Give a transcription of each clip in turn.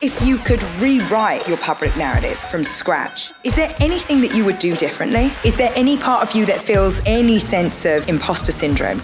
If you could rewrite your public narrative from scratch, is there anything that you would do differently? Is there any part of you that feels any sense of imposter syndrome?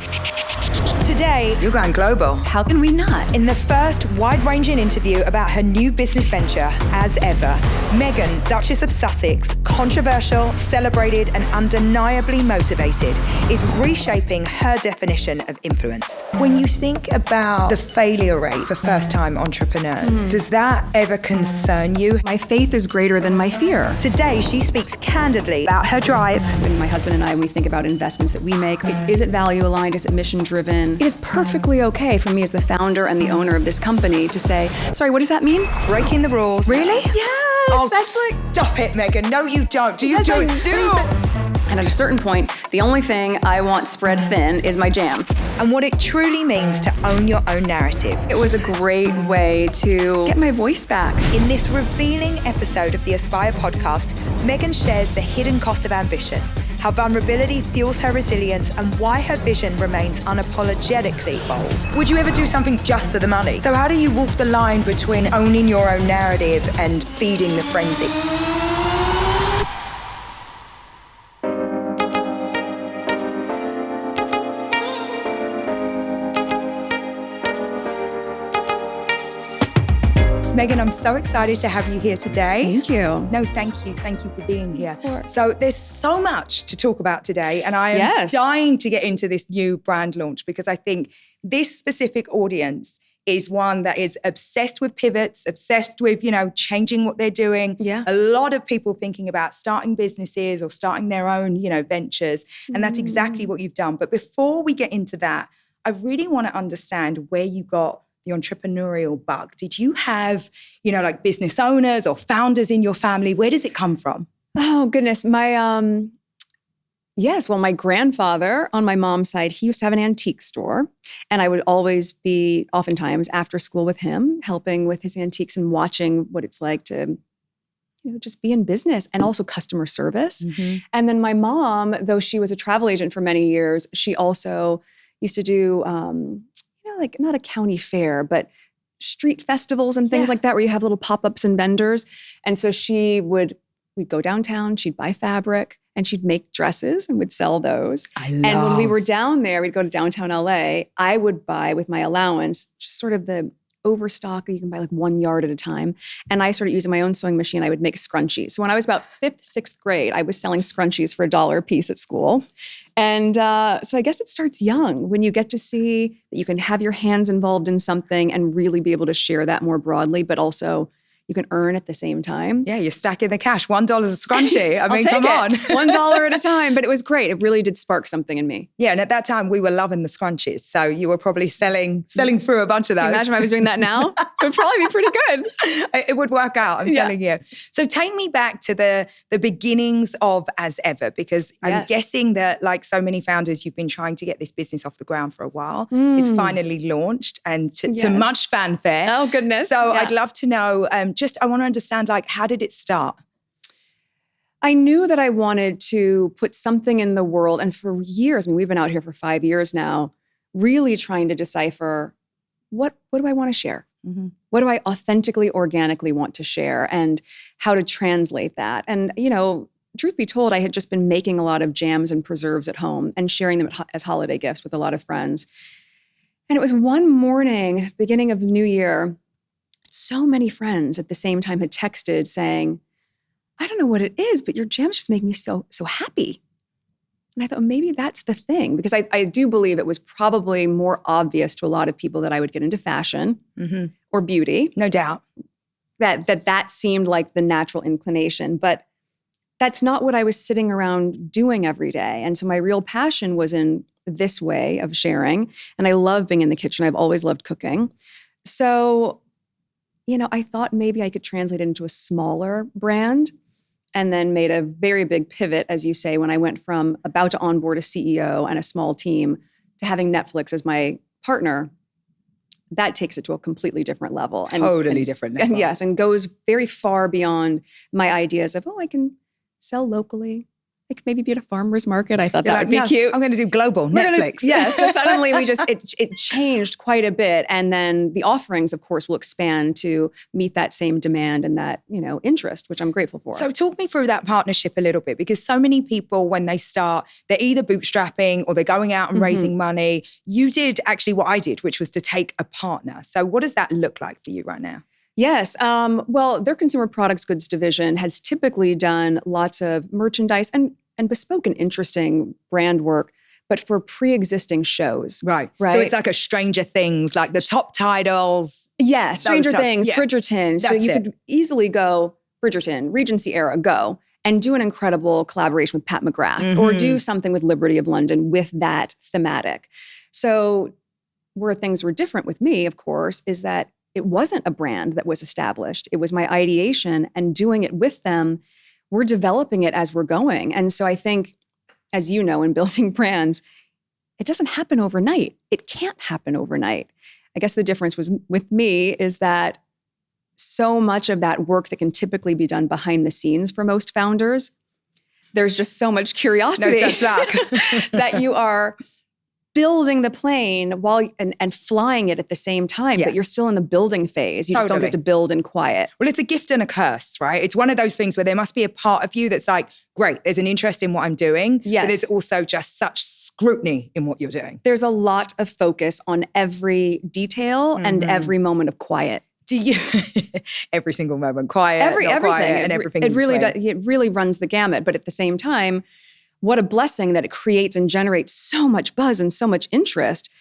Today, you're going global. How can we not? In the first wide-ranging interview about her new business venture, as ever, Meghan, Duchess of Sussex, controversial, celebrated, and undeniably motivated, is reshaping her definition of influence. When you think about the failure rate for first-time entrepreneurs, does that ever concern you? My faith is greater than my fear. Today, she speaks candidly about her drive. When my husband and I, when we think about investments that we make, is it value aligned? Is it mission driven? It is perfectly okay for me as the founder and the owner of this company to say, sorry, what does that mean? Breaking the rules. Really? Yes. Oh, stop it, Meghan. No, you don't. Do you yes, do I it? do. And at a certain point, the only thing I want spread thin is my jam. And what it truly means to own your own narrative. It was a great way to get my voice back. In this revealing episode of the Aspire podcast, Meghan shares the hidden cost of ambition, how vulnerability fuels her resilience, and why her vision remains unapologetically bold. Would you ever do something just for the money? So how do you walk the line between owning your own narrative and feeding the frenzy? Meghan, I'm so excited to have you here today. Thank you. No, thank you. Thank you for being here. So there's so much to talk about today, and I am dying to get into this new brand launch because I think this specific audience is one that is obsessed with pivots, obsessed with, changing what they're doing. Yeah. A lot of people thinking about starting businesses or starting their own, ventures. And that's exactly what you've done. But before we get into that, I really want to understand where you got the entrepreneurial bug. Did you have, business owners or founders in your family? Where does it come from? Oh, goodness. My grandfather on my mom's side, he used to have an antique store. And I would always be, oftentimes, after school with him, helping with his antiques and watching what it's like to, just be in business and also customer service. Mm-hmm. And then my mom, though she was a travel agent for many years, she also used to do, not a county fair, but street festivals and things like that, where you have little pop-ups and vendors. And so we'd go downtown, she'd buy fabric, and she'd make dresses and would sell those. And when we were down there, we'd go to downtown LA, I would buy with my allowance, just sort of the overstock, you can buy like 1 yard at a time. And I started using my own sewing machine. I would make scrunchies. So when I was about 5th, 6th grade, I was selling scrunchies for $1 a piece at school. And so I guess it starts young when you get to see that you can have your hands involved in something and really be able to share that more broadly, but also you can earn at the same time. Yeah, you're stacking the cash. $1 a scrunchie. I mean, come on. $1 at a time. But it was great. It really did spark something in me. Yeah, and at that time we were loving the scrunchies. So you were probably selling through a bunch of those. Can you imagine if I was doing that now? It would probably be pretty good. It would work out, I'm telling you. So take me back to the beginnings of As Ever, because I'm guessing that, like so many founders, you've been trying to get this business off the ground for a while. It's finally launched and to much fanfare. Oh, goodness. So I'd love to know, I want to understand, how did it start? I knew that I wanted to put something in the world. And for years, we've been out here for 5 years now, really trying to decipher what do I want to share? Mm-hmm. What do I authentically, organically want to share, and how to translate that? And, truth be told, I had just been making a lot of jams and preserves at home and sharing them as holiday gifts with a lot of friends. And it was one morning, beginning of the new year, so many friends at the same time had texted saying, I don't know what it is, but your jams just make me so happy. And I thought, maybe that's the thing, because I do believe it was probably more obvious to a lot of people that I would get into fashion or beauty. No doubt. That seemed like the natural inclination, but that's not what I was sitting around doing every day. And so my real passion was in this way of sharing. And I love being in the kitchen. I've always loved cooking. So I thought maybe I could translate it into a smaller brand, and then made a very big pivot, as you say, when I went from about to onboard a CEO and a small team to having Netflix as my partner. That takes it to a completely different level. Totally different level. And yes, and goes very far beyond my ideas of, I can sell locally. It could maybe be at a farmer's market. I thought You're that like, would be no, cute. I'm going to do global, Netflix. So suddenly it changed quite a bit. And then the offerings, of course, will expand to meet that same demand and that, interest, which I'm grateful for. So talk me through that partnership a little bit, because so many people, when they start, they're either bootstrapping or they're going out and raising money. You did actually what I did, which was to take a partner. So what does that look like for you right now? Yes. Well, their consumer products goods division has typically done lots of merchandise and bespoke and interesting brand work, but for pre-existing shows. Right. So it's like a Stranger Things, like the top titles. Yeah, Stranger Things, yeah. Bridgerton. So you could easily go Bridgerton, Regency era, go and do an incredible collaboration with Pat McGrath or do something with Liberty of London with that thematic. So where things were different with me, of course, is that it wasn't a brand that was established. It was my ideation and doing it with them. We're developing it as we're going. And so I think, as you know, in building brands, it doesn't happen overnight. It can't happen overnight. I guess the difference was with me is that so much of that work that can typically be done behind the scenes for most founders, there's just so much curiosity no such luck. that you are building the plane while and flying it at the same time, but you're still in the building phase. You just don't get to build in quiet. Well, it's a gift and a curse, right? It's one of those things where there must be a part of you that's like, great, there's an interest in what I'm doing, but there's also just such scrutiny in what you're doing. There's a lot of focus on every detail and every moment of quiet. Do you every single moment, quiet, everything, quiet, and everything? It really does. It really runs the gamut. But at the same time, what a blessing that it creates and generates so much buzz and so much interest.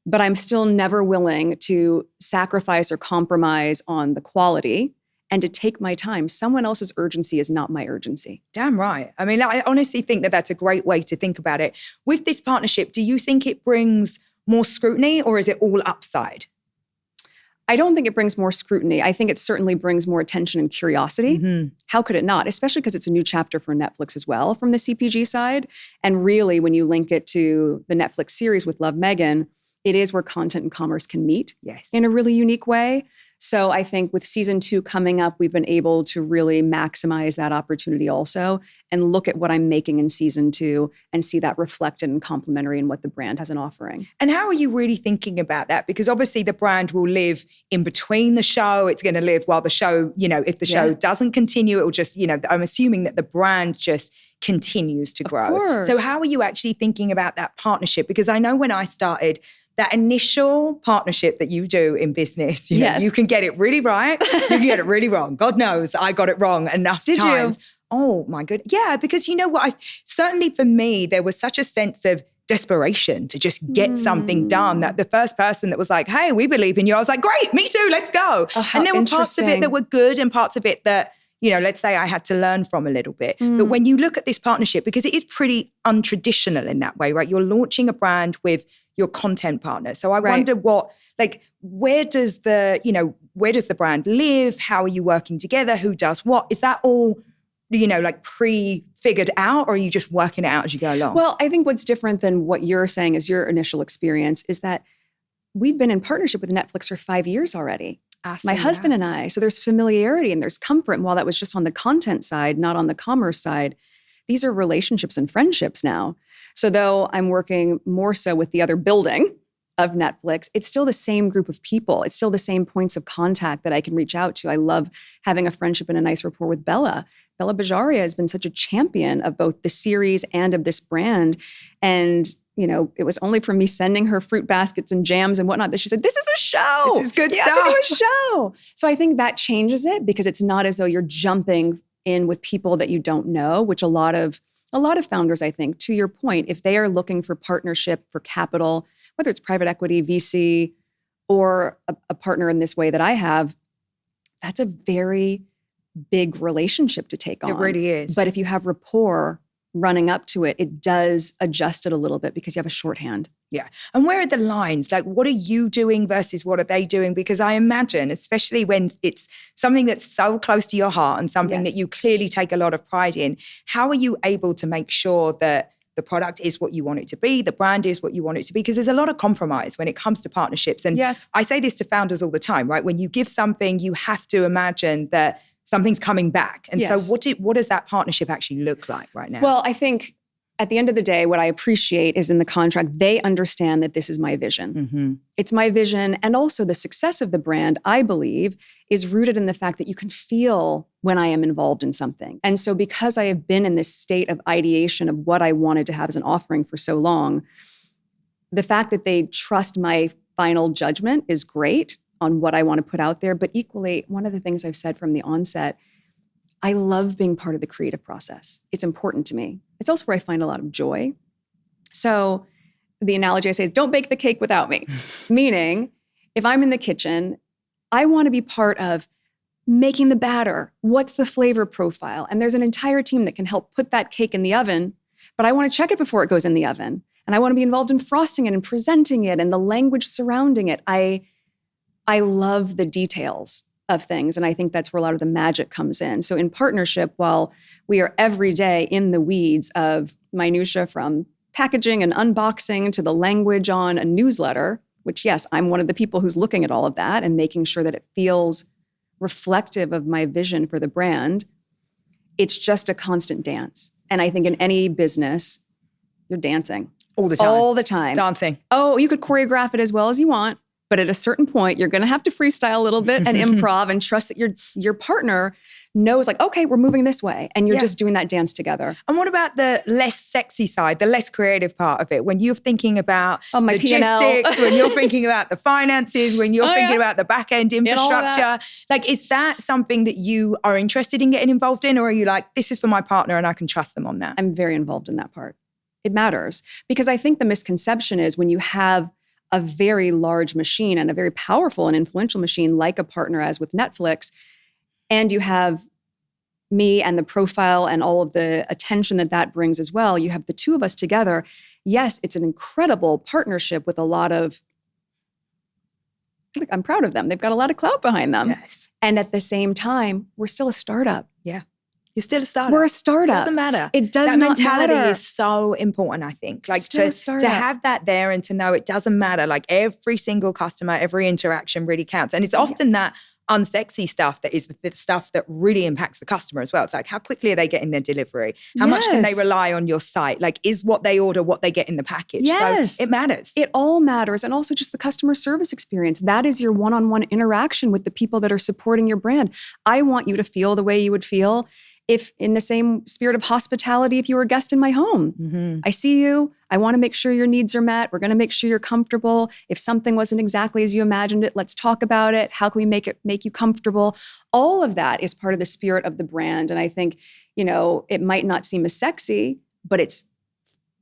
But I'm still never willing to sacrifice or compromise on the quality and to take my time. Someone else's urgency is not my urgency. Damn right. I mean, I honestly think that that's a great way to think about it. With this partnership, do you think it brings more scrutiny or is it all upside? I don't think it brings more scrutiny. I think it certainly brings more attention and curiosity. How could it not? Especially because it's a new chapter for Netflix as well from the CPG side. And really, when you link it to the Netflix series with Love, Meghan, it is where content and commerce can meet in a really unique way. So I think with season 2 coming up, we've been able to really maximize that opportunity also and look at what I'm making in season 2 and see that reflected and complementary in what the brand has an offering. And how are you really thinking about that? Because obviously the brand will live in between the show. It's going to live while the show, if the show doesn't continue, it will just, I'm assuming that the brand just continues to grow. Of course. So how are you actually thinking about that partnership? Because I know when I started, that initial partnership that you do in business, you can get it really right, you can get it really wrong. God knows I got it wrong enough times. Oh my goodness. Yeah, because you know what? Certainly for me, there was such a sense of desperation to just get something done that the first person that was like, hey, we believe in you, I was like, great, me too, let's go. Oh, and there were parts of it that were good and parts of it that, let's say I had to learn from a little bit. But when you look at this partnership, because it is pretty untraditional in that way, right? You're launching a brand with your content partner. So I wonder where does the brand live? How are you working together? Who does what? Is that all, pre-figured out or are you just working it out as you go along? Well, I think what's different than what you're saying is your initial experience is that we've been in partnership with Netflix for 5 years already. My husband and I. So there's familiarity and there's comfort. And while that was just on the content side, not on the commerce side, these are relationships and friendships now. So though I'm working more so with the other building of Netflix, it's still the same group of people. It's still the same points of contact that I can reach out to. I love having a friendship and a nice rapport with Bella. Bella Bajaria has been such a champion of both the series and of this brand. And it was only from me sending her fruit baskets and jams and whatnot that she said, this is a show. This is good stuff. You have to do a show. So I think that changes it because it's not as though you're jumping in with people that you don't know, which a lot of founders, I think, to your point, if they are looking for partnership, for capital, whether it's private equity, VC, or a partner in this way that I have, that's a very big relationship to take on. It really is. But if you have rapport running up to it, it does adjust it a little bit because you have a shorthand. Yeah. And where are the lines? Like, what are you doing versus what are they doing? Because I imagine, especially when it's something that's so close to your heart and something that you clearly take a lot of pride in, how are you able to make sure that the product is what you want it to be, the brand is what you want it to be? Because there's a lot of compromise when it comes to partnerships. And I say this to founders all the time, right? When you give something, you have to imagine that something's coming back. And Yes. so what does that partnership actually look like right now? Well, I think at the end of the day, what I appreciate is in the contract, they understand that this is my vision. Mm-hmm. It's my vision. And also the success of the brand, I believe, is rooted in the fact that you can feel when I am involved in something. And so because I have been in this state of ideation of what I wanted to have as an offering for so long, the fact that they trust my final judgment is great on what I want to put out there. But equally, one of the things I've said from the onset, I love being part of the creative process. It's important to me. It's also where I find a lot of joy. So the analogy I say is don't bake the cake without me. Meaning, if I'm in the kitchen, I want to be part of making the batter. What's the flavor profile? And there's an entire team that can help put that cake in the oven, but I want to check it before it goes in the oven. And I want to be involved in frosting it and presenting it and the language surrounding it. I love the details of things. And I think that's where a lot of the magic comes in. So in partnership, while we are every day in the weeds of minutia from packaging and unboxing to the language on a newsletter, which yes, I'm one of the people who's looking at all of that and making sure that it feels reflective of my vision for the brand, it's just a constant dance. And I think in any business, you're dancing. All the time. All the time. Dancing. Oh, you could choreograph it as well as you want. But at a certain point, you're going to have to freestyle a little bit and improv and trust that your partner knows like, okay, we're moving this way. And you're just doing that dance together. And what about the less sexy side, the less creative part of it? When you're thinking about my logistics, when you're thinking about the finances, when you're thinking about the back end infrastructure, like, is that something that you are interested in getting involved in? Or are you like, this is for my partner and I can trust them on that? I'm very involved in that part. It matters because I think the misconception is when you have a very large machine and a very powerful and influential machine like a partner as with Netflix, and you have me and the profile and all of the attention that brings as well, you have the two of us together. Yes, it's an incredible partnership with a lot of, I'm proud of them. They've got a lot of clout behind them. Yes. And at the same time, we're still a startup. Yeah. You're still a startup. We're a startup. It doesn't matter. It does that not mentality matter. is so important, I think. Like Still to have that there and to know it doesn't matter. Like every single customer, every interaction really counts. And it's often that unsexy stuff that is the stuff that really impacts the customer as well. It's like, how quickly are they getting their delivery? How much can they rely on your site? Like, is what they order what they get in the package? Yes. So it matters. It all matters. And also just the customer service experience. That is your one-on-one interaction with the people that are supporting your brand. I want you to feel the way you would feel if in the same spirit of hospitality, if you were a guest in my home. Mm-hmm. I see you. I want to make sure your needs are met. We're going to make sure you're comfortable. If something wasn't exactly as you imagined it, let's talk about it. How can we make you comfortable? All of that is part of the spirit of the brand. And I think, it might not seem as sexy, but it's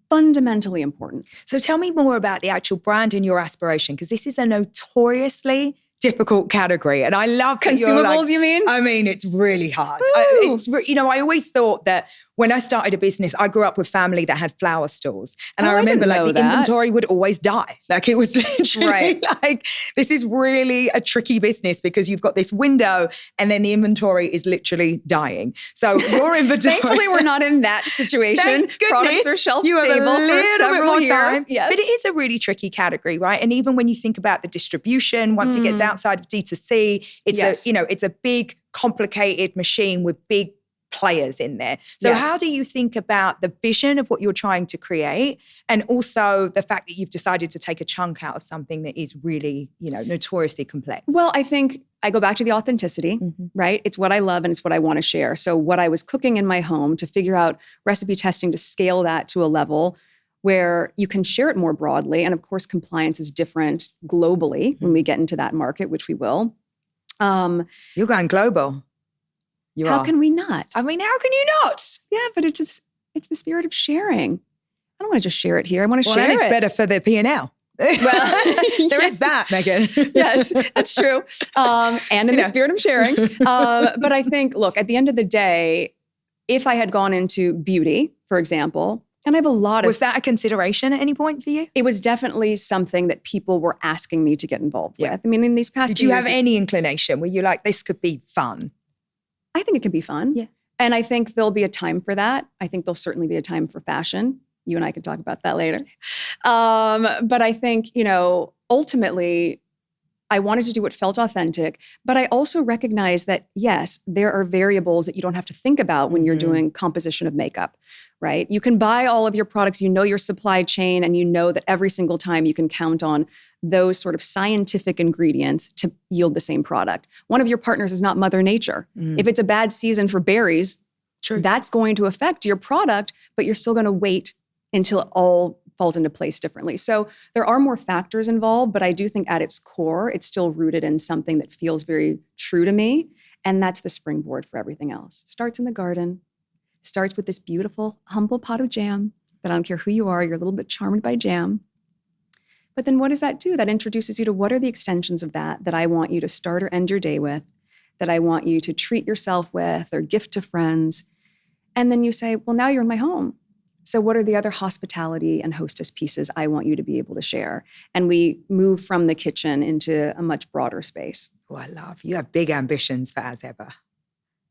fundamentally important. So tell me more about the actual brand and your aspiration, because this is a notoriously difficult category. And I love that consumables, you mean? I mean, it's really hard. I always thought that when I started a business, I grew up with family that had flower stores. And I remember the inventory would always die. Like it was literally like, this is really a tricky business because you've got this window and then the inventory is literally dying. So your inventory. Thankfully, we're not in that situation. Thank goodness. Products are shelf stable for several years. Yes. But it is a really tricky category, right? And even when you think about the distribution, once it gets outside of D2C, it's a big, complicated machine with big players in there. So how do you think about the vision of what you're trying to create and also the fact that you've decided to take a chunk out of something that is really, notoriously complex? Well, I think I go back to the authenticity, right? It's what I love and it's what I want to share. So what I was cooking in my home to figure out recipe testing to scale that to a level where you can share it more broadly. And of course, compliance is different globally when we get into that market, which we will. You're going global. How can we not? I mean, how can you not? Yeah, but it's the spirit of sharing. I don't want to just share it here. I want to share it. It's better for the P&L. Well, there is that, Meghan. Yes, that's true. And in the spirit of sharing. But I think, look, at the end of the day, if I had gone into beauty, for example, and I have a lot of... Was that a consideration at any point for you? It was definitely something that people were asking me to get involved with. I mean, in these past Did you have any inclination? Were you like, this could be fun? I think it can be fun. Yeah. And I think there'll be a time for that. I think there'll certainly be a time for fashion. You and I can talk about that later. But I think, ultimately, I wanted to do what felt authentic, but I also recognize that, yes, there are variables that you don't have to think about when you're doing composition of makeup, right? You can buy all of your products, you know your supply chain, and you know that every single time you can count on those sort of scientific ingredients to yield the same product. One of your partners is not Mother Nature. If it's a bad season for berries, that's going to affect your product, but you're still going to wait until it all falls into place differently. So there are more factors involved, but I do think at its core, it's still rooted in something that feels very true to me. And that's the springboard for everything else. Starts in the garden, starts with this beautiful, humble pot of jam that I don't care who you are, you're a little bit charmed by jam. But then what does that do? That introduces you to what are the extensions of that I want you to start or end your day with, that I want you to treat yourself with or gift to friends. And then you say, well, now you're in my home. So what are the other hospitality and hostess pieces I want you to be able to share? And we move from the kitchen into a much broader space. Oh, I love. You have big ambitions for As Ever.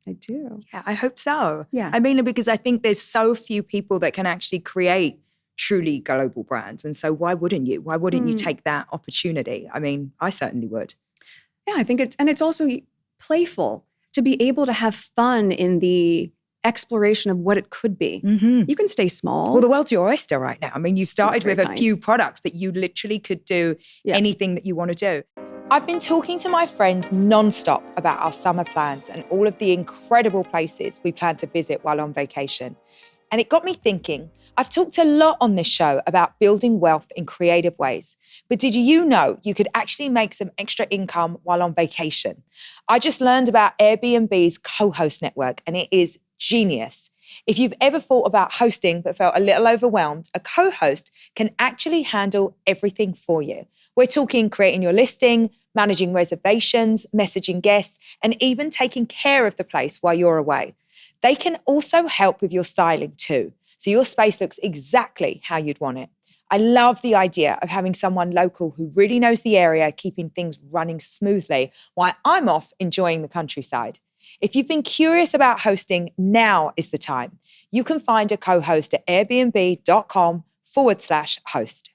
I do. Yeah, I hope so. Yeah. I mean, because I think there's so few people that can actually create truly global brands. And so why wouldn't you? Why wouldn't you take that opportunity? I mean, I certainly would. Yeah, I think it's also playful to be able to have fun in the exploration of what it could be. You can stay small. Well, the world's your oyster right now. I mean, you've started with a few products, but you literally could do anything that you want to do. I've been talking to my friends nonstop about our summer plans and all of the incredible places we plan to visit while on vacation. And it got me thinking, I've talked a lot on this show about building wealth in creative ways, but did you know you could actually make some extra income while on vacation? I just learned about Airbnb's co-host network and it is genius. If you've ever thought about hosting but felt a little overwhelmed, a co-host can actually handle everything for you. We're talking creating your listing, managing reservations, messaging guests, and even taking care of the place while you're away. They can also help with your styling too, so your space looks exactly how you'd want it. I love the idea of having someone local who really knows the area, keeping things running smoothly while I'm off enjoying the countryside. If you've been curious about hosting, now is the time. You can find a co-host at airbnb.com/host.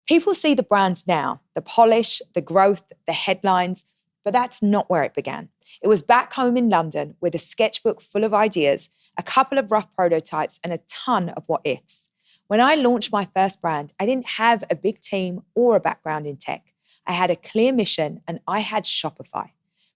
People see the brands now, the polish, the growth, the headlines, but that's not where it began. It was back home in London with a sketchbook full of ideas, a couple of rough prototypes, and a ton of what ifs. When I launched my first brand, I didn't have a big team or a background in tech. I had a clear mission and I had Shopify.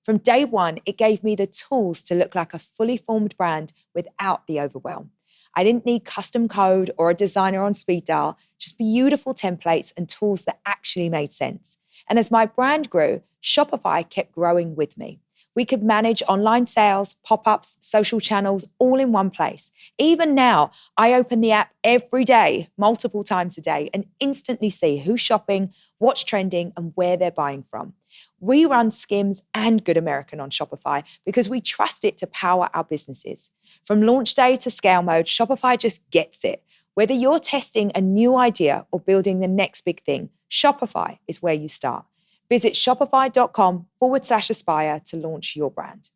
From day one, it gave me the tools to look like a fully formed brand without the overwhelm. I didn't need custom code or a designer on speed dial, just beautiful templates and tools that actually made sense. And as my brand grew, Shopify kept growing with me. We could manage online sales, pop-ups, social channels, all in one place. Even now, I open the app every day, multiple times a day, and instantly see who's shopping, what's trending, and where they're buying from. We run Skims and Good American on Shopify because we trust it to power our businesses. From launch day to scale mode, Shopify just gets it. Whether you're testing a new idea or building the next big thing, Shopify is where you start. Visit shopify.com/aspire to launch your brand.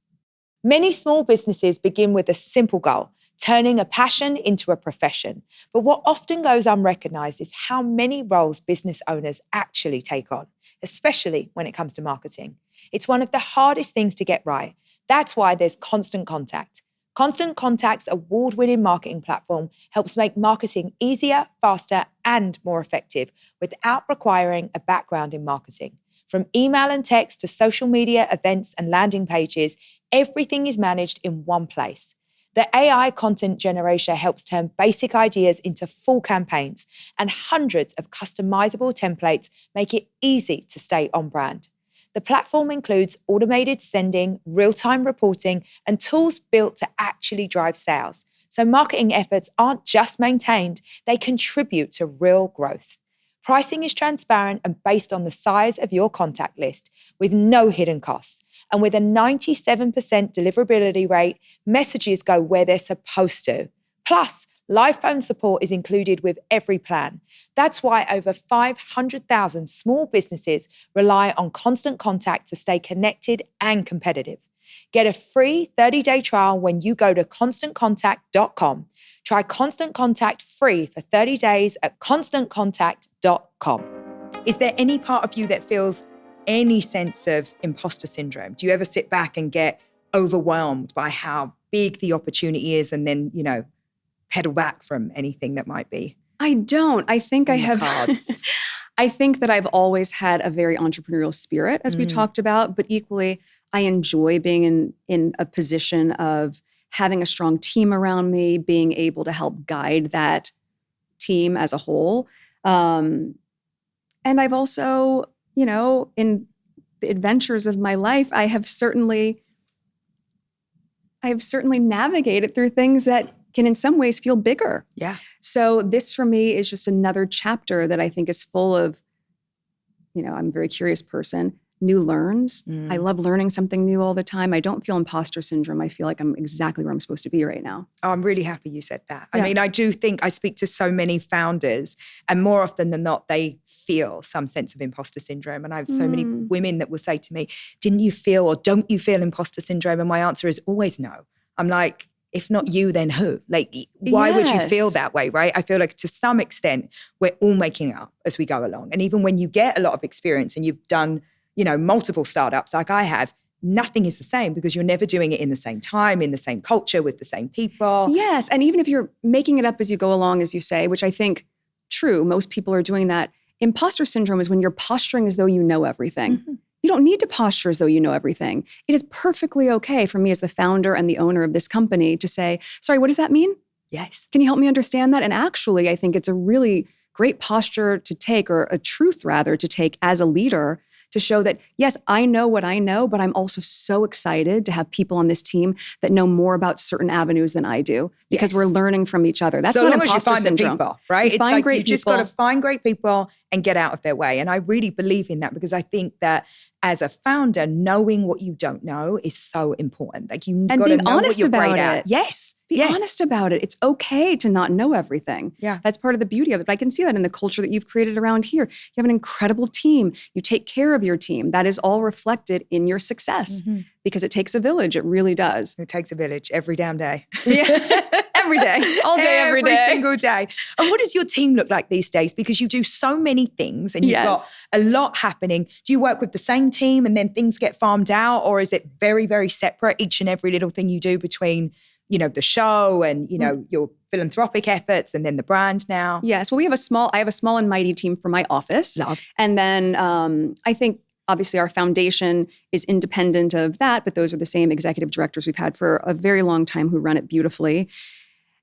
Many small businesses begin with a simple goal, turning a passion into a profession. But what often goes unrecognized is how many roles business owners actually take on, especially when it comes to marketing. It's one of the hardest things to get right. That's why there's Constant Contact. Constant Contact's award-winning marketing platform helps make marketing easier, faster, and more effective without requiring a background in marketing. From email and text to social media, events, and landing pages, everything is managed in one place. The AI content generator helps turn basic ideas into full campaigns, and hundreds of customizable templates make it easy to stay on brand. The platform includes automated sending, real-time reporting, and tools built to actually drive sales. So marketing efforts aren't just maintained, they contribute to real growth. Pricing is transparent and based on the size of your contact list, with no hidden costs. And with a 97% deliverability rate, messages go where they're supposed to. Plus, live phone support is included with every plan. That's why over 500,000 small businesses rely on Constant Contact to stay connected and competitive. Get a free 30-day trial when you go to constantcontact.com. Try Constant Contact free for 30 days at constantcontact.com. Is there any part of you that feels any sense of imposter syndrome? Do you ever sit back and get overwhelmed by how big the opportunity is and then, pedal back from anything that might be? I don't. I think I have cards. I think that I've always had a very entrepreneurial spirit, as we talked about, but equally, I enjoy being in a position of having a strong team around me, being able to help guide that team as a whole. And I've also, in the adventures of my life, I have certainly navigated through things that can in some ways feel bigger. Yeah. So this for me is just another chapter that I think is full of, I'm a very curious person, new learns. I love learning something new all the time. I don't feel imposter syndrome. I feel like I'm exactly where I'm supposed to be right now. Oh, I'm really happy you said that. Yeah. I mean, I do think I speak to so many founders, and more often than not, they feel some sense of imposter syndrome. And I have so many women that will say to me, didn't you feel or don't you feel imposter syndrome? And my answer is always no. I'm like, if not you, then who? Like, why would you feel that way, right? I feel like to some extent, we're all making it up as we go along. And even when you get a lot of experience and you've done, multiple startups like I have, nothing is the same because you're never doing it in the same time, in the same culture, with the same people. Yes. And even if you're making it up as you go along, as you say, which I think true, most people are doing that. Imposter syndrome is when you're posturing as though you know everything. Mm-hmm. You don't need to posture as though you know everything. It is perfectly okay for me as the founder and the owner of this company to say, sorry, what does that mean? Yes. Can you help me understand that? And actually, I think it's a really great posture to take, or a truth rather, to take as a leader, to show that, yes, I know what I know, but I'm also so excited to have people on this team that know more about certain avenues than I do, because we're learning from each other. That's so not long imposter as you find syndrome. The people, right? You find great you just got to find great people and get out of their way. And I really believe in that, because I think that as a founder, knowing what you don't know is so important. Like, you got to know what you're great at. Yes. Be honest about it. It's okay to not know everything. Yeah. That's part of the beauty of it. But I can see that in the culture that you've created around here. You have an incredible team. You take care of your team. That is all reflected in your success, because it takes a village. It really does. It takes a village every damn day. Yeah. Every day, all day, every day. Every single day. And what does your team look like these days? Because you do so many things and you've got a lot happening. Do you work with the same team and then things get farmed out? Or is it very, very separate, each and every little thing you do between, the show and, your philanthropic efforts and then the brand now? Yes. Well, I have a small and mighty team for my office. Love. And then I think obviously our foundation is independent of that, but those are the same executive directors we've had for a very long time who run it beautifully.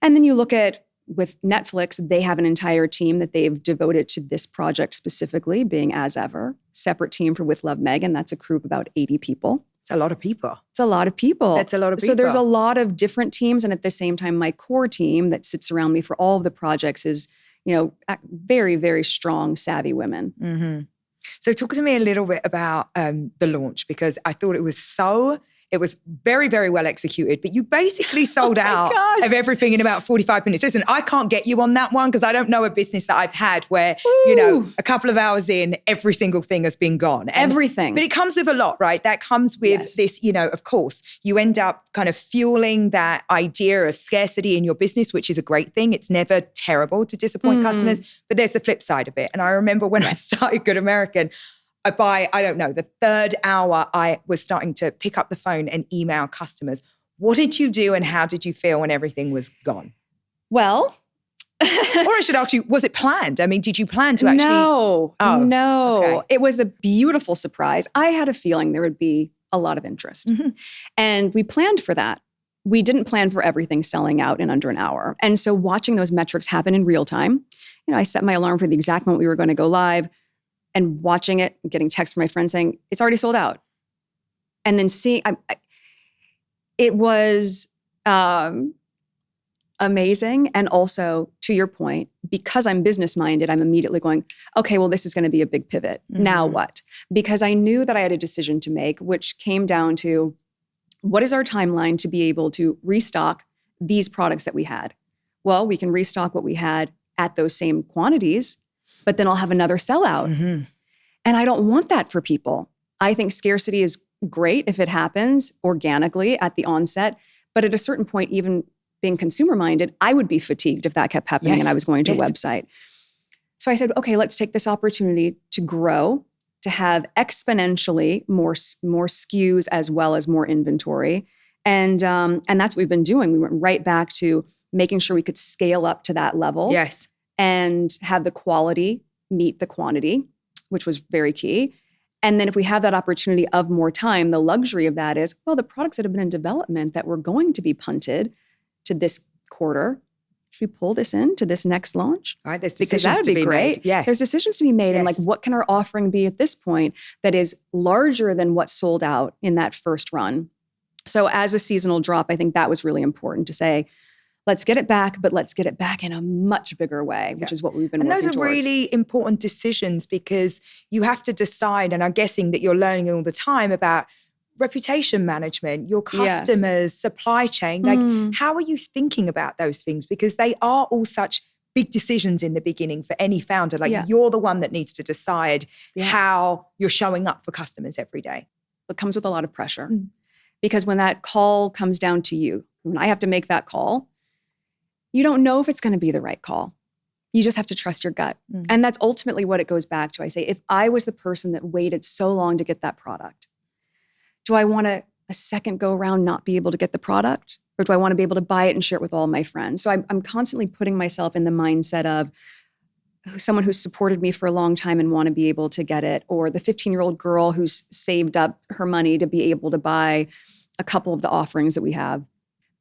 And then you look at, with Netflix, they have an entire team that they've devoted to this project specifically, being As Ever. Separate team for With Love Meghan. That's a crew of about 80 people. It's a lot of people. It's a lot of people. That's a lot of people. So there's a lot of different teams. And at the same time, my core team that sits around me for all of the projects is, very, very strong, savvy women. Mm-hmm. So talk to me a little bit about the launch, because I thought it was very, very well executed, but you basically sold out of everything in about 45 minutes. Listen, I can't get you on that one because I don't know a business that I've had where, a couple of hours in, every single thing has been gone. Everything. But it comes with a lot, right? That comes with this, of course, you end up kind of fueling that idea of scarcity in your business, which is a great thing. It's never terrible to disappoint customers, but there's the flip side of it. And I remember when I started Good American, by, the third hour, I was starting to pick up the phone and email customers. What did you do and how did you feel when everything was gone? Well, or I should ask you, was it planned? I mean, did you plan to actually? No. Okay. It was a beautiful surprise. I had a feeling there would be a lot of interest. Mm-hmm. And we planned for that. We didn't plan for everything selling out in under an hour. And so watching those metrics happen in real time, I set my alarm for the exact moment we were going to go live. And watching it, getting texts from my friends saying, it's already sold out. And then seeing, it was amazing. And also, to your point, because I'm business-minded, I'm immediately going, okay, well, this is going to be a big pivot. Mm-hmm. Now what? Because I knew that I had a decision to make, which came down to, what is our timeline to be able to restock these products that we had? Well, we can restock what we had at those same quantities, but then I'll have another sellout. Mm-hmm. And I don't want that for people. I think scarcity is great if it happens organically at the onset. But at a certain point, even being consumer-minded, I would be fatigued if that kept happening and I was going to a website. So I said, okay, let's take this opportunity to grow to have exponentially more SKUs as well as more inventory. And that's what we've been doing. We went right back to making sure we could scale up to that level. Yes. And have the quality meet the quantity, which was very key. And then if we have that opportunity of more time, the luxury of that is, well, the products that have been in development that were going to be punted to this quarter, should we pull this in to this next launch? All right, there's because decisions that would to be be great. made. Yes. There's decisions to be made. Yes. And like, what can our offering be at this point that is larger than what sold out in that first run? So as a seasonal drop, I think that was really important to say, let's get it back, but let's get it back in a much bigger way, which is what we've been working towards. And those are really important decisions because you have to decide, and I'm guessing that you're learning all the time about reputation management, your customers, supply chain. Like, how are you thinking about those things? Because they are all such big decisions in the beginning for any founder. Like, you're the one that needs to decide how you're showing up for customers every day. It comes with a lot of pressure because when that call comes down to you, when I have to make that call, you don't know if it's going to be the right call. You just have to trust your gut. And that's ultimately what it goes back to. I say, if I was the person that waited so long to get that product, do I want to, a second go around, not be able to get the product? Or do I want to be able to buy it and share it with all my friends? So I'm constantly putting myself in the mindset of someone who's supported me for a long time and want to be able to get it, or the 15-year-old girl who's saved up her money to be able to buy a couple of the offerings that we have.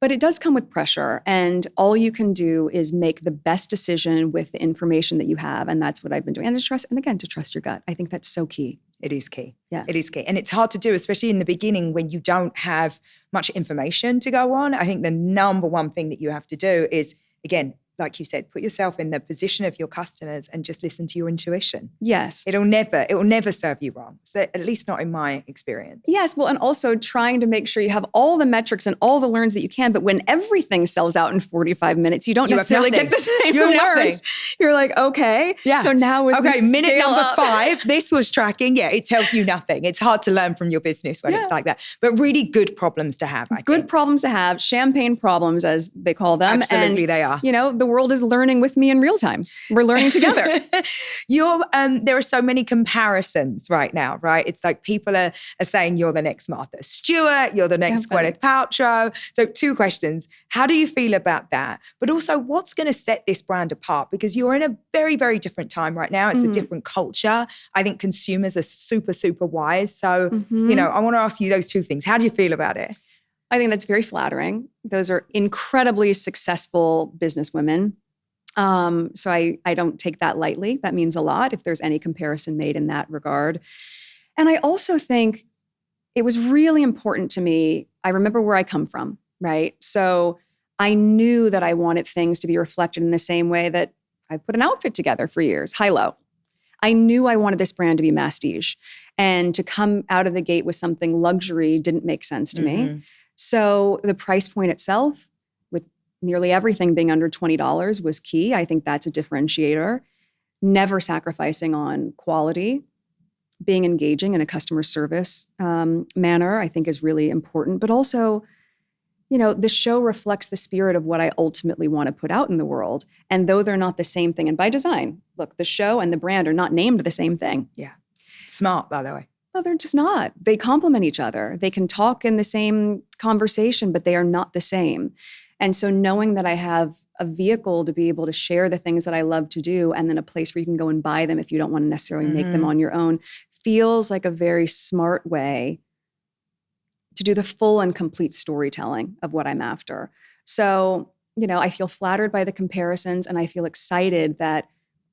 But it does come with pressure, and all you can do is make the best decision with the information that you have, and that's what I've been doing. And to trust your gut. I think that's so key. It is key. Yeah. It is key. And it's hard to do, especially in the beginning when you don't have much information to go on. I think the number one thing that you have to do is, again, like you said, put yourself in the position of your customers and just listen to your intuition. Yes. It will never serve you wrong. So at least not in my experience. Yes. Well, and also trying to make sure you have all the metrics and all the learns that you can. But when everything sells out in 45 minutes, you don't necessarily get the same alerts. You're like, okay. Yeah. So now minute number 5, this was tracking. Yeah, it tells you nothing. It's hard to learn from your business when it's like that. But really good problems to have, I think. Good problems to have, champagne problems, as they call them. Absolutely, and, they are. You know, the world is learning with me in real time. We're learning together. There are so many comparisons right now, right? It's like people are saying you're the next Martha Stewart, you're the next Gwyneth Paltrow. So 2 questions. How do you feel about that? But also, what's going to set this brand apart? Because you're in a very, very different time right now. It's a different culture. I think consumers are super, super wise. So, I want to ask you those 2 things. How do you feel about it? I think that's very flattering. Those are incredibly successful businesswomen. So I don't take that lightly. That means a lot if there's any comparison made in that regard. And I also think it was really important to me. I remember where I come from, right? So I knew that I wanted things to be reflected in the same way that I put an outfit together for years, high-low. I knew I wanted this brand to be masstige, and to come out of the gate with something luxury didn't make sense to me. So the price point itself, with nearly everything being under $20, was key. I think that's a differentiator. Never sacrificing on quality. Being engaging in a customer service manner, I think, is really important. But also, the show reflects the spirit of what I ultimately want to put out in the world. And though they're not the same thing, and by design, look, the show and the brand are not named the same thing. Yeah. Smart, by the way. No, they're just not. They complement each other. They can talk in the same conversation, but they are not the same. And so knowing that I have a vehicle to be able to share the things that I love to do, and then a place where you can go and buy them if you don't want to necessarily make them on your own, feels like a very smart way to do the full and complete storytelling of what I'm after. So, I feel flattered by the comparisons, and I feel excited that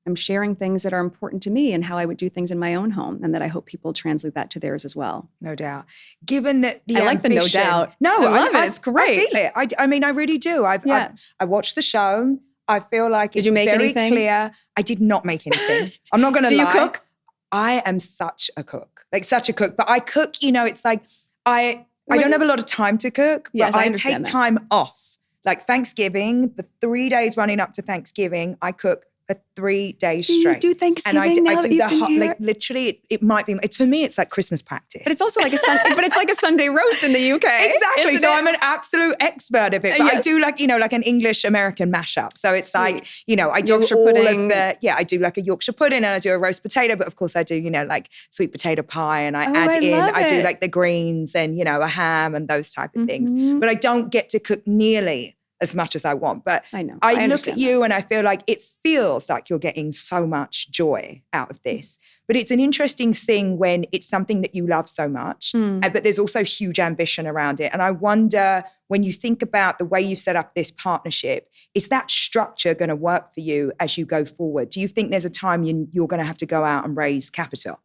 I'm sharing things that are important to me and how I would do things in my own home, and that I hope people translate that to theirs as well. No doubt. Given that I like the no doubt. No, I love it. It's great. I feel it. I mean, I really do. I watched the show. I feel like it's very anything? clear. I did not make anything. I'm not going to lie. Do you cook? I am such a cook. But I cook, it's like I don't have a lot of time to cook, but I take time off. Like Thanksgiving, the 3 days running up to Thanksgiving, I cook for 3 days Do you straight. do Thanksgiving and now I that do you've the been hot, here? like literally, it might be, it's for me, it's like Christmas practice. But it's also like a Sunday roast in the UK. Exactly. Isn't So it? I'm an absolute expert of it. But I Yes. do like, like an English-American mashup. So it's like, I do Yorkshire all pudding. of I do like a Yorkshire pudding and I do a roast potato. But of course I do, like sweet potato pie and I I do love like the greens and, a ham and those type of things. Mhm. But I don't get to cook nearly as much as I want. But I know. I I look at understand you and I feel like it feels like you're getting so much joy out of this. But it's an interesting thing when it's something that you love so much, but there's also huge ambition around it. And I wonder, when you think about the way you've set up this partnership, is that structure going to work for you as you go forward? Do you think there's a time you're going to have to go out and raise capital?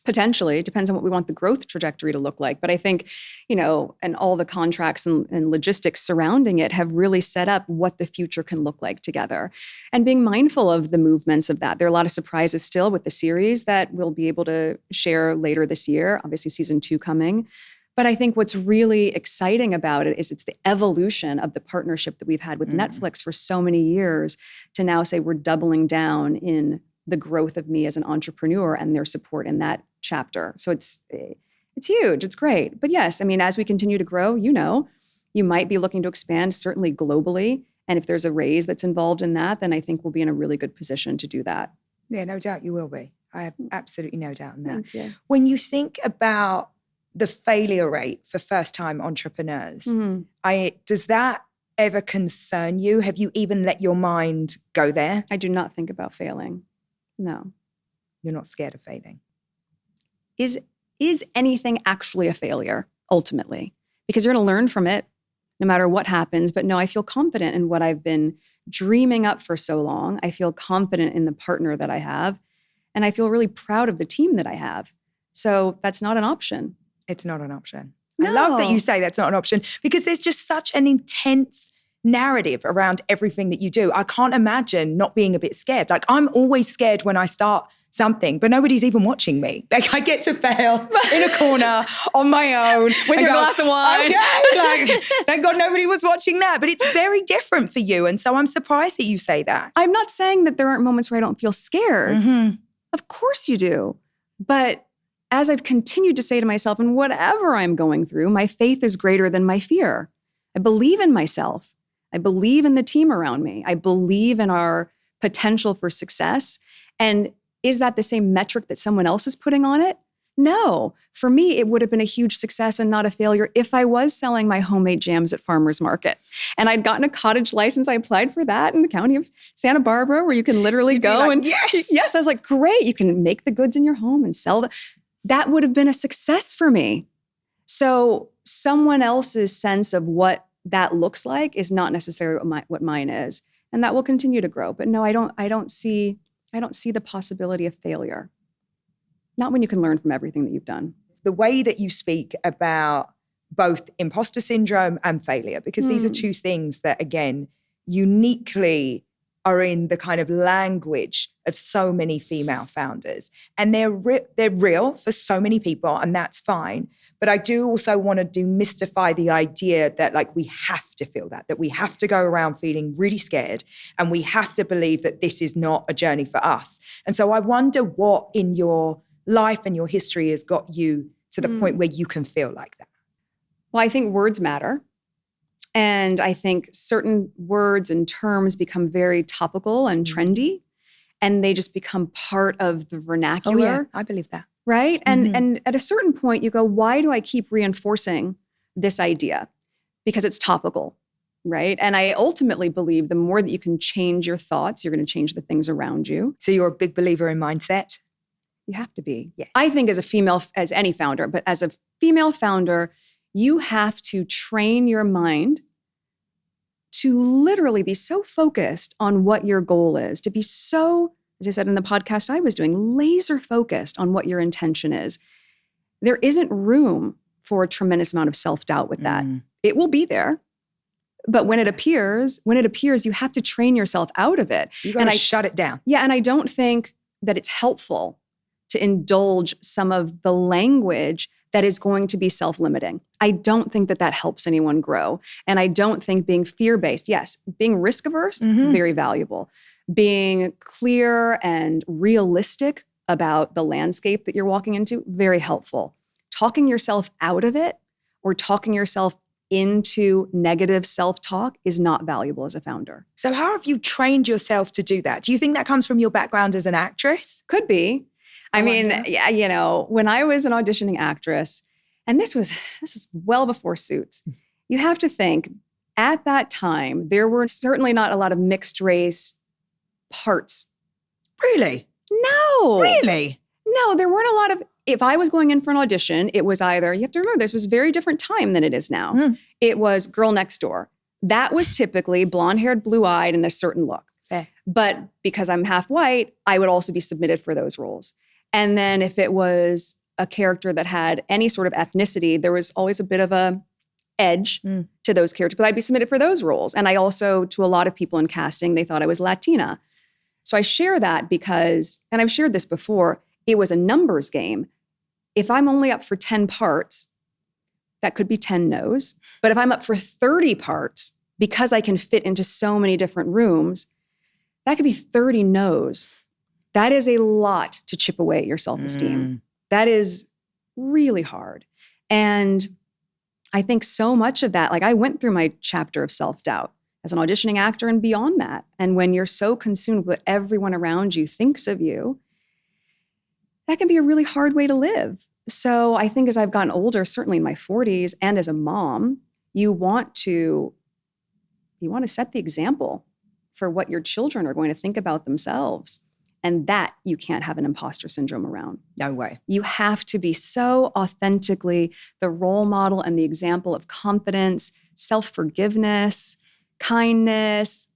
Potentially. It depends on what we want the growth trajectory to look like. But I think, and all the contracts and logistics surrounding it have really set up what the future can look like together. And being mindful of the movements of that. There are a lot of surprises still with the series that we'll be able to share later this year, obviously season 2 coming. But I think what's really exciting about it is it's the evolution of the partnership that we've had with Netflix for so many years to now say we're doubling down in the growth of me as an entrepreneur and their support in that chapter. So it's huge. It's great. But yes, as we continue to grow, you might be looking to expand certainly globally. And if there's a raise that's involved in that, then I think we'll be in a really good position to do that. Yeah, no doubt you will be. I have absolutely no doubt in that. Thank you. When you think about the failure rate for first-time entrepreneurs, does that ever concern you? Have you even let your mind go there? I do not think about failing. No. You're not scared of failing? Is anything actually a failure, ultimately? Because you're going to learn from it no matter what happens. But no, I feel confident in what I've been dreaming up for so long. I feel confident in the partner that I have. And I feel really proud of the team that I have. So that's not an option. It's not an option. No. I love that you say that's not an option because there's just such an intense narrative around everything that you do. I can't imagine not being a bit scared. Like I'm always scared when I start something, but nobody's even watching me. Like I get to fail in a corner on my own. With your glass of wine. Okay, thank God nobody was watching that. But it's very different for you. And so I'm surprised that you say that. I'm not saying that there aren't moments where I don't feel scared. Of course you do. But as I've continued to say to myself, and whatever I'm going through, my faith is greater than my fear. I believe in myself. I believe in the team around me. I believe in our potential for success. And is that the same metric that someone else is putting on it? No. For me, it would have been a huge success and not a failure if I was selling my homemade jams at farmers market. And I'd gotten a cottage license. I applied for that in the county of Santa Barbara, where you can literally go and yes, I was like, great. You can make the goods in your home and sell them. That would have been a success for me. So someone else's sense of what that looks like is not necessarily what mine is. And that will continue to grow. But no, I don't see the possibility of failure. Not when you can learn from everything that you've done. The way that you speak about both imposter syndrome and failure, because these are two things that, again, uniquely are in the kind of language of so many female founders. And they're real for so many people, and that's fine. But I do also want to demystify the idea that like we have to feel that we have to go around feeling really scared and we have to believe that this is not a journey for us. And so I wonder what in your life and your history has got you to the point where you can feel like that. Well, I think words matter. And I think certain words and terms become very topical and trendy, and they just become part of the vernacular. Oh, yeah, I believe that. Right? And at a certain point, you go, why do I keep reinforcing this idea? Because it's topical, right? And I ultimately believe the more that you can change your thoughts, you're going to change the things around you. So you're a big believer in mindset? You have to be. Yes. I think as a female, as any founder, but as a female founder, you have to train your mind to literally be so focused on what your goal is, to be so, as I said in the podcast I was doing, laser focused on what your intention is. There isn't room for a tremendous amount of self-doubt with that. It will be there. But when it appears, you have to train yourself out of it. You got to shut it down. Yeah, and I don't think that it's helpful to indulge some of the language that is going to be self-limiting. I don't think that helps anyone grow. And I don't think being fear-based, yes, being risk-averse, very valuable. being clear and realistic about the landscape that you're walking into, very helpful. Talking yourself out of it or talking yourself into negative self-talk is not valuable as a founder. So how have you trained yourself to do that? Do you think that comes from your background as an actress? Could be. I mean, yeah, you know, when I was an auditioning actress, and this is well before Suits, you have to think at that time, there were certainly not a lot of mixed race parts. Really? No. Really? No, there weren't a lot of, if I was going in for an audition, it was either, you have to remember, this was a very different time than it is now. It was girl next door. That was typically blonde-haired, blue-eyed, and a certain look. Fair. But because I'm half white, I would also be submitted for those roles. And then if it was a character that had any sort of ethnicity, there was always a bit of a edge to those characters, but I'd be submitted for those roles. And I also, to a lot of people in casting, they thought I was Latina. So I share that because, and I've shared this before, it was a numbers game. If I'm only up for 10 parts, that could be 10 no's. But if I'm up for 30 parts, because I can fit into so many different rooms, that could be 30 no's. That is a lot to chip away at your self-esteem. That is really hard. And I think so much of that, like I went through my chapter of self-doubt as an auditioning actor and beyond that. And when you're so consumed with what everyone around you thinks of you, that can be a really hard way to live. So I think as I've gotten older, certainly in my 40s and as a mom, you want to set the example for what your children are going to think about themselves. And that you can't have an imposter syndrome around. No way. You have to be so authentically the role model and the example of confidence, self-forgiveness, kindness,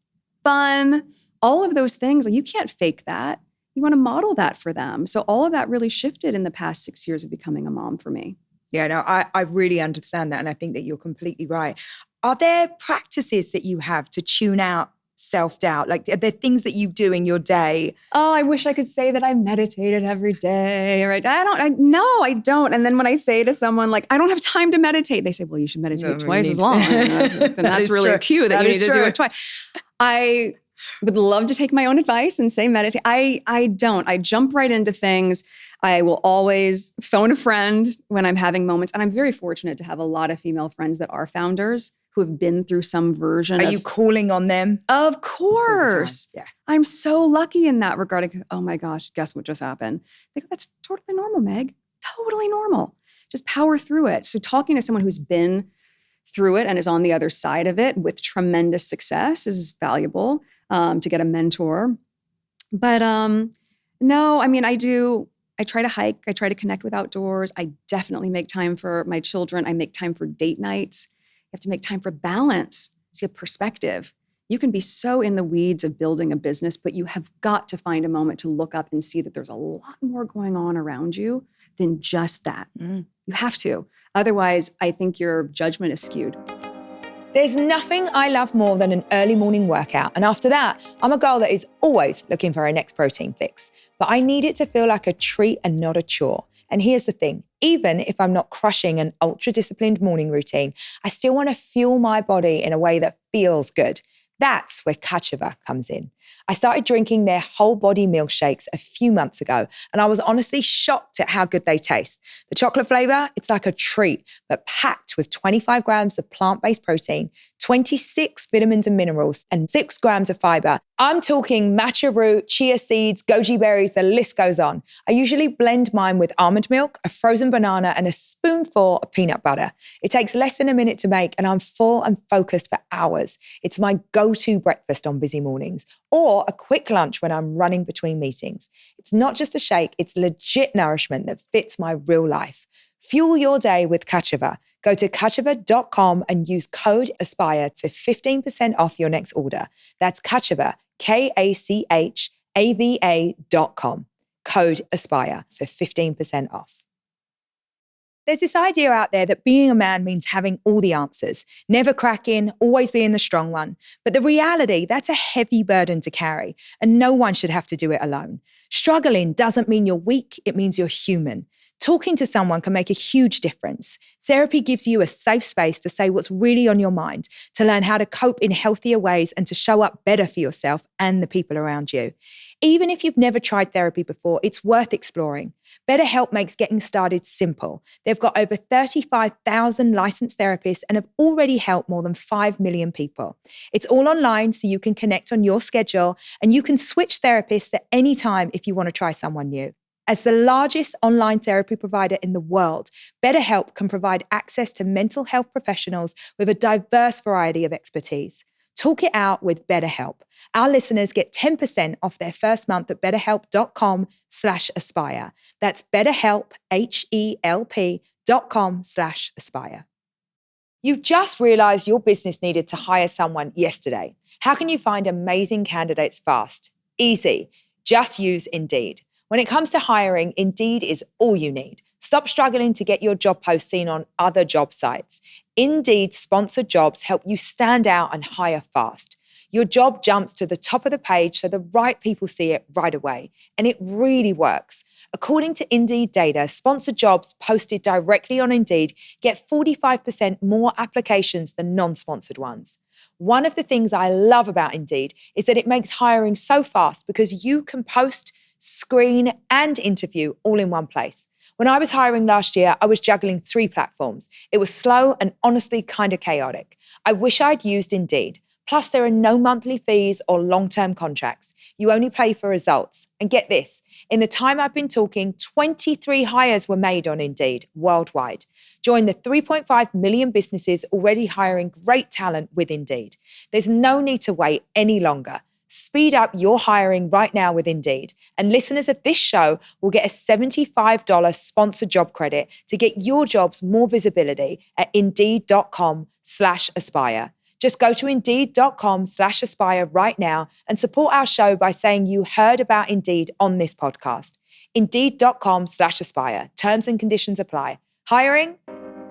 fun, all of those things. Like, you can't fake that. You want to model that for them. So all of that really shifted in the past 6 years of becoming a mom for me. Yeah, no, I really understand that. And I think that you're completely right. Are there practices that you have to tune out self-doubt? Like, are there things that you do in your day? Oh, I wish I could say that I meditated every day. Or I don't. And then when I say to someone, like, I don't have time to meditate, they say, well, you should meditate twice as long. And that's really a cue that you need to do it twice. I would love to take my own advice and say meditate. I don't. I jump right into things. I will always phone a friend when I'm having moments. And I'm very fortunate to have a lot of female friends that are founders who have been through some version. Are you calling on them? Of course. Yeah. I'm so lucky in that regard. Oh my gosh, guess what just happened? They go, that's totally normal, Meg. Totally normal. Just power through it. So talking to someone who's been through it and is on the other side of it with tremendous success is valuable to get a mentor. But no, I mean, I try to hike. I try to connect with outdoors. I definitely make time for my children. I make time for date nights. You have to make time for balance. So you have perspective. You can be so in the weeds of building a business, but you have got to find a moment to look up and see that there's a lot more going on around you than just that. You have to. Otherwise, I think your judgment is skewed. There's nothing I love more than an early morning workout. And after that, I'm a girl that is always looking for her next protein fix. But I need it to feel like a treat and not a chore. And here's the thing, even if I'm not crushing an ultra-disciplined morning routine, I still want to fuel my body in a way that feels good. That's where Kacheva comes in. I started drinking their whole body milkshakes a few months ago, and I was honestly shocked at how good they taste. The chocolate flavor, it's like a treat, but packed with 25 grams of plant-based protein, 26 vitamins and minerals, and 6 grams of fiber. I'm talking matcha root, chia seeds, goji berries, the list goes on. I usually blend mine with almond milk, a frozen banana, and a spoonful of peanut butter. It takes less than a minute to make, and I'm full and focused for hours. It's my go-to breakfast on busy mornings, or a quick lunch when I'm running between meetings. It's not just a shake, it's legit nourishment that fits my real life. Fuel your day with Kacheva. Go to kacheva.com and use code ASPIRE for 15% off your next order. That's Kacheva, KACHAVA.com. Code ASPIRE for 15% off. There's this idea out there that being a man means having all the answers, never cracking, always being the strong one. But the reality, that's a heavy burden to carry, and no one should have to do it alone. Struggling doesn't mean you're weak, it means you're human. Talking to someone can make a huge difference. Therapy gives you a safe space to say what's really on your mind, to learn how to cope in healthier ways and to show up better for yourself and the people around you. Even if you've never tried therapy before, it's worth exploring. BetterHelp makes getting started simple. They've got over 35,000 licensed therapists and have already helped more than 5 million people. It's all online, so you can connect on your schedule, and you can switch therapists at any time if you want to try someone new. As the largest online therapy provider in the world, BetterHelp can provide access to mental health professionals with a diverse variety of expertise. Talk it out with BetterHelp. Our listeners get 10% off their first month at betterhelp.com/aspire. That's BetterHelp, HELP.com/aspire. You've just realized your business needed to hire someone yesterday. How can you find amazing candidates fast? Easy. Just use Indeed. When it comes to hiring, Indeed is all you need. Stop struggling to get your job post seen on other job sites. Indeed sponsored jobs help you stand out and hire fast. Your job jumps to the top of the page so the right people see it right away. And it really works. According to Indeed data, sponsored jobs posted directly on Indeed get 45% more applications than non-sponsored ones. One of the things I love about Indeed is that it makes hiring so fast because you can post, screen, and interview all in one place. When I was hiring last year, I was juggling 3 platforms. It was slow and honestly kind of chaotic. I wish I'd used Indeed. Plus, there are no monthly fees or long-term contracts. You only pay for results. And get this, in the time I've been talking, 23 hires were made on Indeed worldwide. Join the 3.5 million businesses already hiring great talent with Indeed. There's no need to wait any longer. Speed up your hiring right now with Indeed. And listeners of this show will get a $75 sponsored job credit to get your jobs more visibility at Indeed.com/aspire. Just go to Indeed.com/aspire right now and support our show by saying you heard about Indeed on this podcast. Indeed.com/aspire. Terms and conditions apply. Hiring?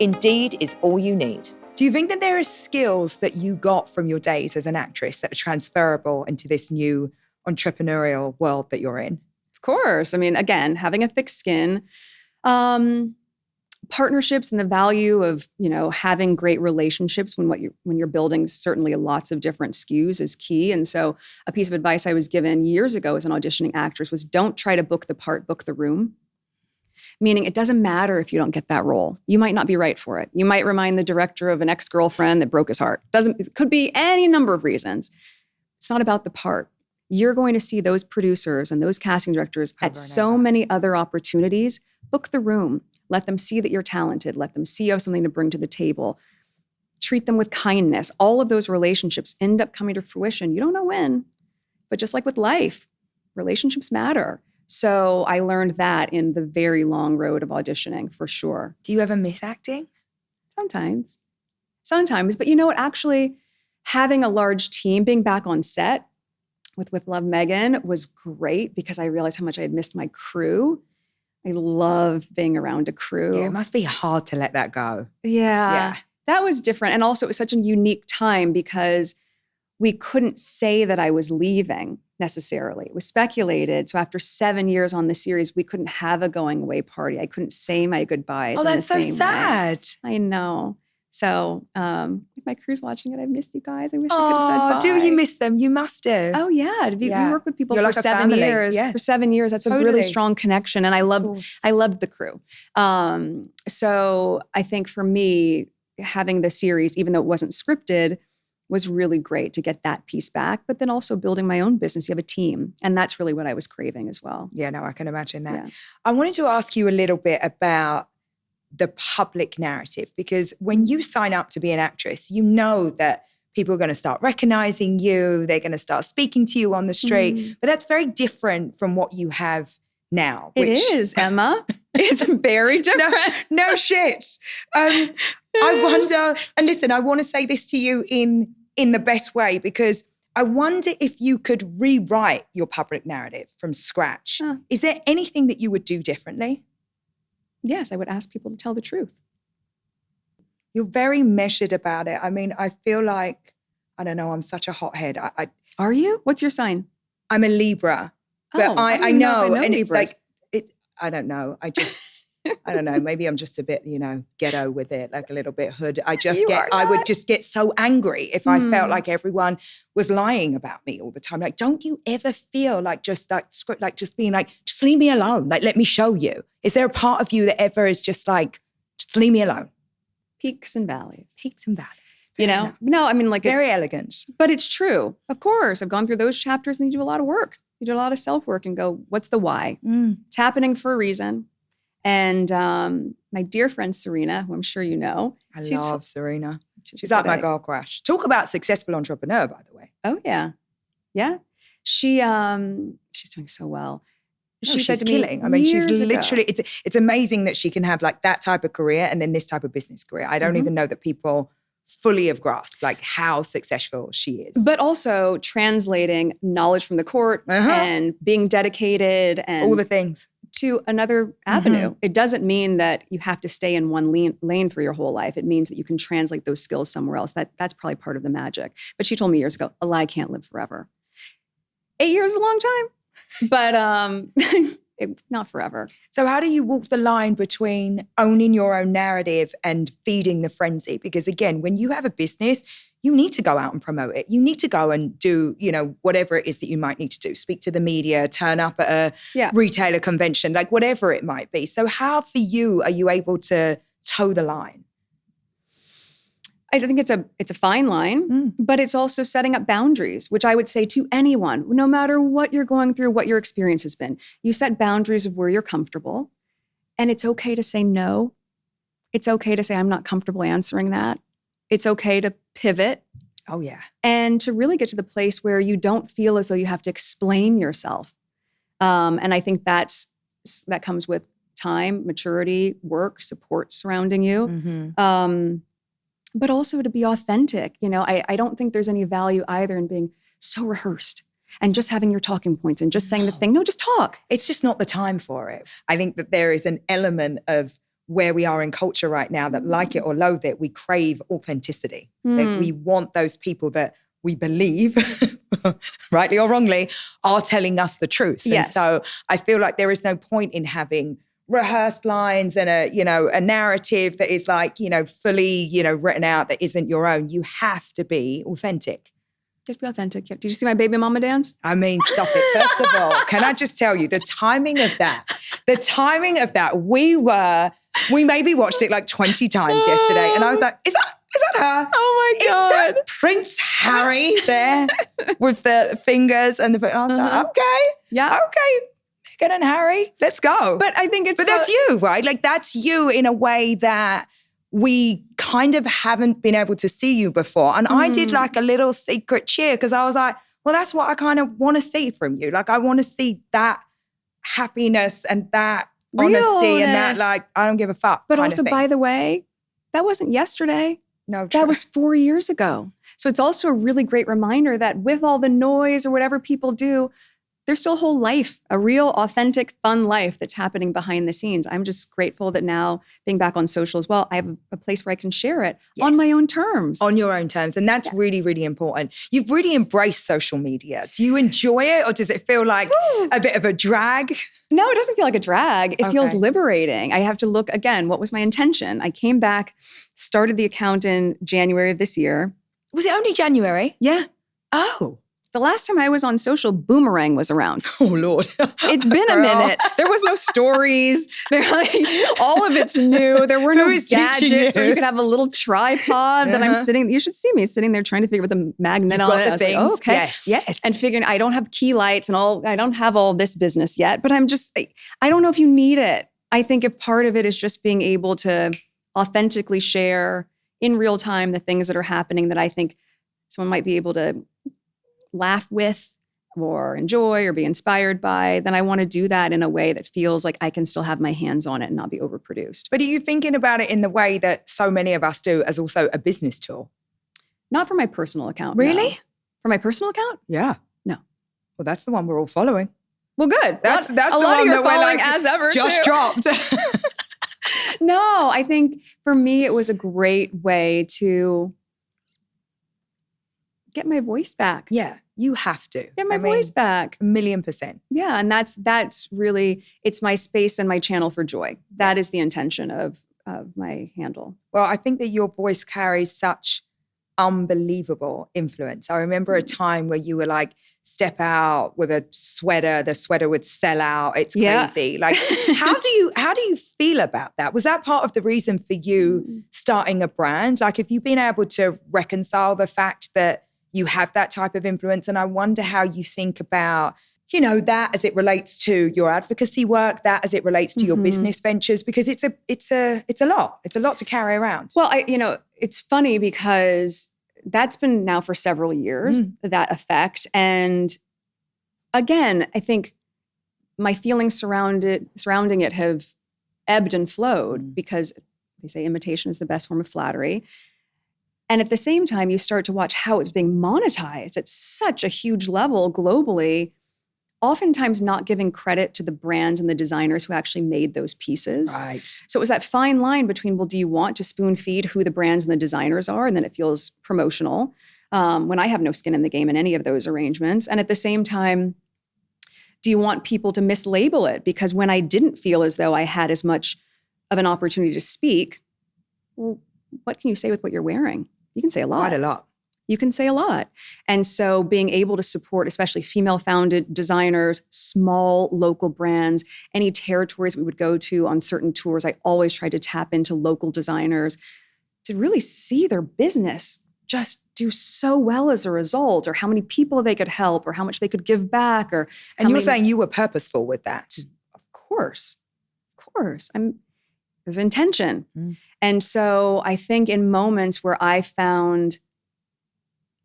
Indeed is all you need. Do you think that there are skills that you got from your days as an actress that are transferable into this new entrepreneurial world that you're in? Of course. I mean, again, having a thick skin, partnerships and the value of, having great relationships when you're building certainly lots of different SKUs is key. And so a piece of advice I was given years ago as an auditioning actress was don't try to book the part, book the room. Meaning it doesn't matter if you don't get that role. You might not be right for it. You might remind the director of an ex-girlfriend that broke his heart. It could be any number of reasons. It's not about the part. You're going to see those producers and those casting directors at so many other opportunities. Book the room. Let them see that you're talented. Let them see you have something to bring to the table. Treat them with kindness. All of those relationships end up coming to fruition. You don't know when, but just like with life, relationships matter. So I learned that in the very long road of auditioning, for sure. Do you ever miss acting? Sometimes. But you know what? Actually, having a large team, being back on set with Love Meghan was great because I realized how much I had missed my crew. I love being around a crew. Yeah, it must be hard to let that go. Yeah. That was different. And also it was such a unique time because we couldn't say that I was leaving necessarily. It was speculated. So after 7 years on the series, we couldn't have a going away party. I couldn't say my goodbyes. Oh, that's so sad. I know. So if my crew's watching it, I've missed you guys. I wish I could have said bye. Do you miss them? You must do. Oh, yeah. We worked with people for like 7 years. Yeah. For 7 years, that's a really strong connection. And I loved the crew. So I think for me, having the series, even though it wasn't scripted, was really great to get that piece back. But then also building my own business. You have a team. And that's really what I was craving as well. Yeah, no, I can imagine that. Yeah. I wanted to ask you a little bit about the public narrative, because when you sign up to be an actress, you know that people are going to start recognizing you. They're going to start speaking to you on the street. But that's very different from what you have now. It is, Emma. It's very different. No shit. I wonder, and listen, I want to say this to you in the best way, because I wonder if you could rewrite your public narrative from scratch. Is there anything that you would do differently? Yes, I would ask people to tell the truth. You're very measured about it. I mean, I feel like, I don't know, I'm such a hothead. Are you? What's your sign? I'm a Libra. But I know, and Libras. it's like, I don't know. I just, I don't know, maybe I'm just a bit, ghetto with it, like a little bit hood. I would just get so angry if I felt like everyone was lying about me all the time. Like, don't you ever feel like just being like, just leave me alone. Like, let me show you. Is there a part of you that ever is just like, just leave me alone? Peaks and valleys. Peaks and valleys. No, I mean, like very elegant. But it's true. Of course, I've gone through those chapters and you do a lot of work. You do a lot of self-work and go, what's the why? It's happening for a reason. And my dear friend, Serena, who I'm sure you know. I love Serena. She's like my girl crush. Talk about successful entrepreneur, by the way. Oh, yeah. Yeah. She's doing so well. She said to me, killing. I mean, she's literally, ago, it's amazing that she can have like that type of career and then this type of business career. I don't even know that people fully have grasped like how successful she is. But also translating knowledge from the court and being dedicated and all the things to another avenue. It doesn't mean that you have to stay in one lane for your whole life. It means that you can translate those skills somewhere else. That's probably part of the magic. But she told me years ago, a lie can't live forever. 8 years is a long time, but not forever. So how do you walk the line between owning your own narrative and feeding the frenzy? Because again, when you have a business, you need to go out and promote it. You need to go and do, whatever it is that you might need to do. Speak to the media, turn up at a retailer convention, like whatever it might be. So how for you are you able to toe the line? I think it's a fine line, but it's also setting up boundaries, which I would say to anyone, no matter what you're going through, what your experience has been. You set boundaries of where you're comfortable, and it's okay to say no. It's okay to say, I'm not comfortable answering that. It's okay to pivot. Oh, yeah. And to really get to the place where you don't feel as though you have to explain yourself. And I think that comes with time, maturity, work, support surrounding you. But also to be authentic. I don't think there's any value either in being so rehearsed and just having your talking points and just saying the thing. No, just talk. It's just not the time for it. I think that there is an element of where we are in culture right now that, like it or loathe it, we crave authenticity. Like we want those people that we believe, rightly or wrongly, are telling us the truth. Yes. And so I feel like there is no point in having rehearsed lines and a narrative that is like, fully, written out that isn't your own. You have to be authentic. Just be authentic. Did you see my baby mama dance? I mean, stop it. First of all, can I just tell you the timing of that, we maybe watched it like 20 times yesterday. And I was like, is that her? Oh my God. Is that Prince Harry there with the fingers and I was like, okay. Yeah. Okay. Meghan and Harry, let's go. But I think that's you, right? Like that's you in a way that we kind of haven't been able to see you before. And I did like a little secret cheer because I was like, well, that's what I kind of want to see from you. Like I want to see that happiness and that honesty and that like, I don't give a fuck. But also, by the way, that wasn't yesterday. No, true. That was 4 years ago. So it's also a really great reminder that with all the noise or whatever people do, there's still a whole life, a real, authentic, fun life that's happening behind the scenes. I'm just grateful that now, being back on social as well, I have a place where I can share it on my own terms. On your own terms. And that's really, really important. You've really embraced social media. Do you enjoy it or does it feel like a bit of a drag? No, it doesn't feel like a drag. It feels liberating. I have to look, again, what was my intention? I came back, started the account in January of this year. Was it only January? Yeah. Oh. The last time I was on social, Boomerang was around. Oh, Lord. It's been a minute. There was no stories. All of it's new. There were no gadgets where you could have a little tripod that I'm sitting. You should see me sitting there trying to figure out the magnet on it. I was like, oh, okay. Yes. And figuring I don't have key lights and all. I don't have all this business yet, but I don't know if you need it. I think if part of it is just being able to authentically share in real time the things that are happening that I think someone might be able to laugh with or enjoy or be inspired by, then I want to do that in a way that feels like I can still have my hands on it and not be overproduced. But are you thinking about it in the way that so many of us do as also a business tool? Not for my personal account. Really? No. For my personal account? Yeah. No. Well, that's the one we're all following. Well, good. That's a the lot one of that you're we're following like, as ever just too. dropped. No, I think for me, it was a great way to get my voice back. Yeah. You have to. Get my voice back. 1,000,000%. Yeah. And that's really, it's my space and my channel for joy. That is the intention of my handle. Well, I think that your voice carries such unbelievable influence. I remember a time where you were like, step out with a sweater, the sweater would sell out. It's crazy. Yeah. Like, how do you feel about that? Was that part of the reason for you starting a brand? Like, have you been able to reconcile the fact that you have that type of influence? And I wonder how you think about, you know, that as it relates to your advocacy work, that as it relates to your business ventures, because it's a lot. It's a lot to carry around. Well, it's funny because that's been now for several years, that effect. And again, I think my feelings surrounding it have ebbed and flowed because they say imitation is the best form of flattery. And at the same time, you start to watch how it's being monetized at such a huge level globally, oftentimes not giving credit to the brands and the designers who actually made those pieces. Right. So it was that fine line between, well, do you want to spoon feed who the brands and the designers are? And then it feels promotional when I have no skin in the game in any of those arrangements. And at the same time, do you want people to mislabel it? Because when I didn't feel as though I had as much of an opportunity to speak, well, what can you say with what you're wearing? You can say a lot. Quite a lot. You can say a lot. And so being able to support, especially female-founded designers, small local brands, any territories we would go to on certain tours, I always tried to tap into local designers to really see their business just do so well as a result, or how many people they could help, or how much they could give back. And you're saying you were purposeful with that? Of course. There's intention. And so I think in moments where I found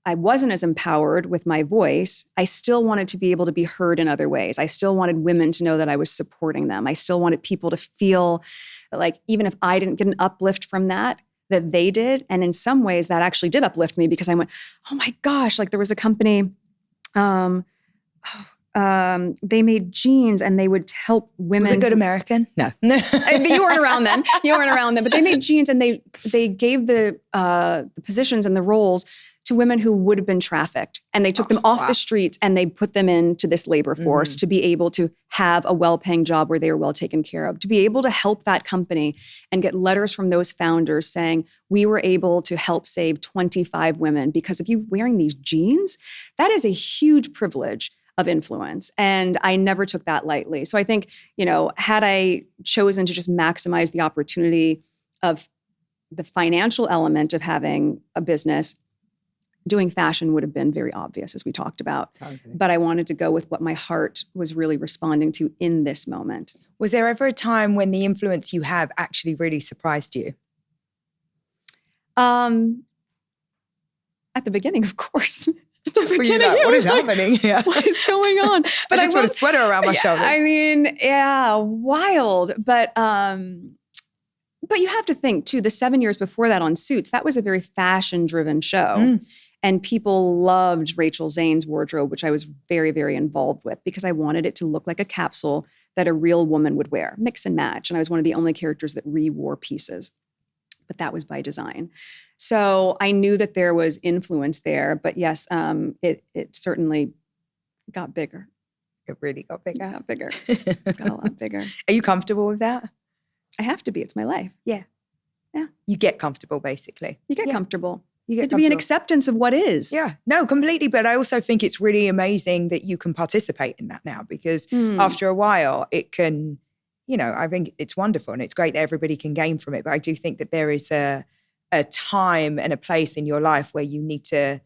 I wasn't as empowered with my voice, I still wanted to be able to be heard in other ways. I still wanted women to know that I was supporting them. I still wanted people to feel like even if I didn't get an uplift from that they did. And in some ways that actually did uplift me because I went, oh my gosh, like there was a company, they made jeans and they would help women. Was it Good American? No. You weren't around then. But they made jeans and they gave the positions and the roles to women who would have been trafficked. And they took them off the streets and they put them into this labor force to be able to have a well-paying job where they were well taken care of, to be able to help that company and get letters from those founders saying, we were able to help save 25 women because of you wearing these jeans. That is a huge privilege of influence. And I never took that lightly. So I think, had I chosen to just maximize the opportunity of the financial element of having a business, doing fashion would have been very obvious, as we talked about. Totally. But I wanted to go with what my heart was really responding to in this moment. Was there ever a time when the influence you have actually really surprised you? At the beginning, of course. At the beginning, what is happening? Yeah. What is going on? But I just put a sweater around my shoulders. I mean, yeah, wild. But you have to think too, the 7 years before that on Suits, that was a very fashion-driven show. And people loved Rachel Zane's wardrobe, which I was very, very involved with because I wanted it to look like a capsule that a real woman would wear, mix and match. And I was one of the only characters that re-wore pieces. But that was by design. So I knew that there was influence there. But yes, it certainly got bigger. It really got bigger? Got bigger. Got a lot bigger. Are you comfortable with that? I have to be. It's my life. Yeah. Yeah. You get comfortable, basically. You get comfortable. You get to be an acceptance of what is. Yeah, no, completely. But I also think it's really amazing that you can participate in that now because after a while it can, I think it's wonderful and it's great that everybody can gain from it. But I do think that there is a time and a place in your life where you need to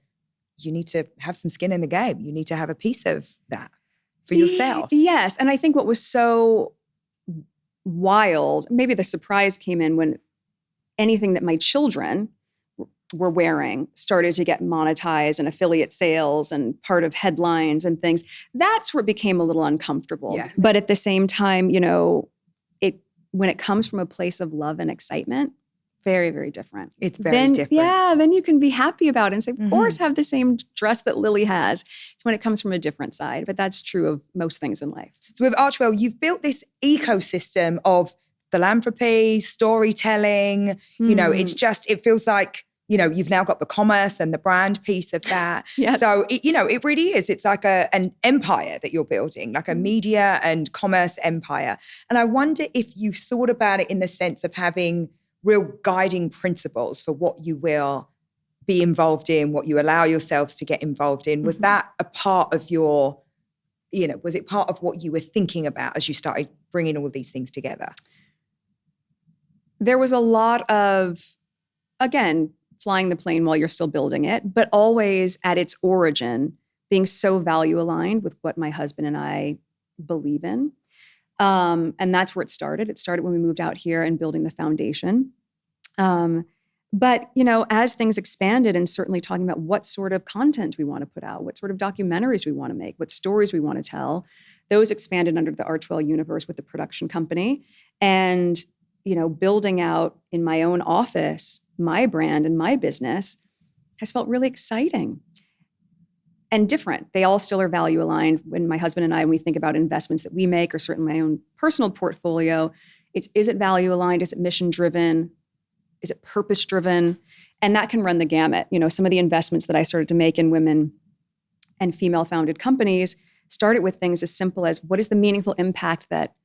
have some skin in the game. You need to have a piece of that for yourself. Yes. And I think what was so wild, maybe the surprise came in when anything that my children were wearing started to get monetized and affiliate sales and part of headlines and things. That's where it became a little uncomfortable. Yeah. But at the same time, when it comes from a place of love and excitement, very, very different. It's very different. Yeah, then you can be happy about it and say, of course, have the same dress that Lily has. It's when it comes from a different side. But that's true of most things in life. So with Archwell, you've built this ecosystem of philanthropy, storytelling. It feels like you've now got the commerce and the brand piece of that. Yes. So, it really is. It's like an empire that you're building, like a media and commerce empire. And I wonder if you thought about it in the sense of having real guiding principles for what you will be involved in, what you allow yourselves to get involved in. Was that a part of your, was it part of what you were thinking about as you started bringing all these things together? There was a lot of, again, flying the plane while you're still building it, but always at its origin, being so value aligned with what my husband and I believe in. And that's where it started. It started when we moved out here and building the foundation. But, as things expanded and certainly talking about what sort of content we want to put out, what sort of documentaries we want to make, what stories we want to tell, those expanded under the Archwell universe with the production company. And, building out in my own office, my brand and my business has felt really exciting and different. They all still are value aligned. When my husband and I, when we think about investments that we make, or certainly my own personal portfolio, is it value aligned? Is it mission driven? Is it purpose driven? And that can run the gamut. Some of the investments that I started to make in women and female founded companies started with things as simple as, what is the meaningful impact that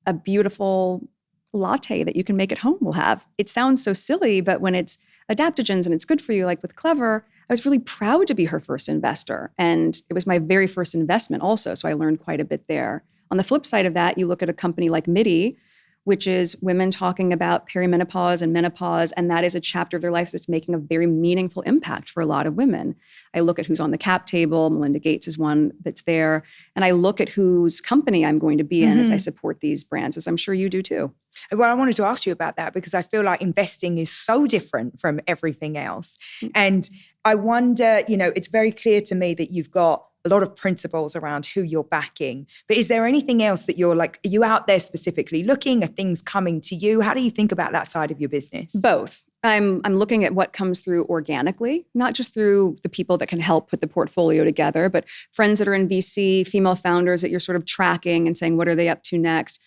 a beautiful latte that you can make at home will have? It sounds so silly, but when it's adaptogens and it's good for you, like with Clever, I was really proud to be her first investor. And it was my very first investment also. So I learned quite a bit there. On the flip side of that, you look at a company like MIDI, which is women talking about perimenopause and menopause. And that is a chapter of their lives that's making a very meaningful impact for a lot of women. I look at who's on the cap table. Melinda Gates is one that's there. And I look at whose company I'm going to be in as I support these brands, as I'm sure you do too. Well, I wanted to ask you about that because I feel like investing is so different from everything else. And I wonder, it's very clear to me that you've got a lot of principles around who you're backing. But is there anything else that you're like, are you out there specifically looking? Are things coming to you? How do you think about that side of your business? Both. I'm looking at what comes through organically, not just through the people that can help put the portfolio together, but friends that are in VC, female founders that you're sort of tracking and saying, what are they up to next?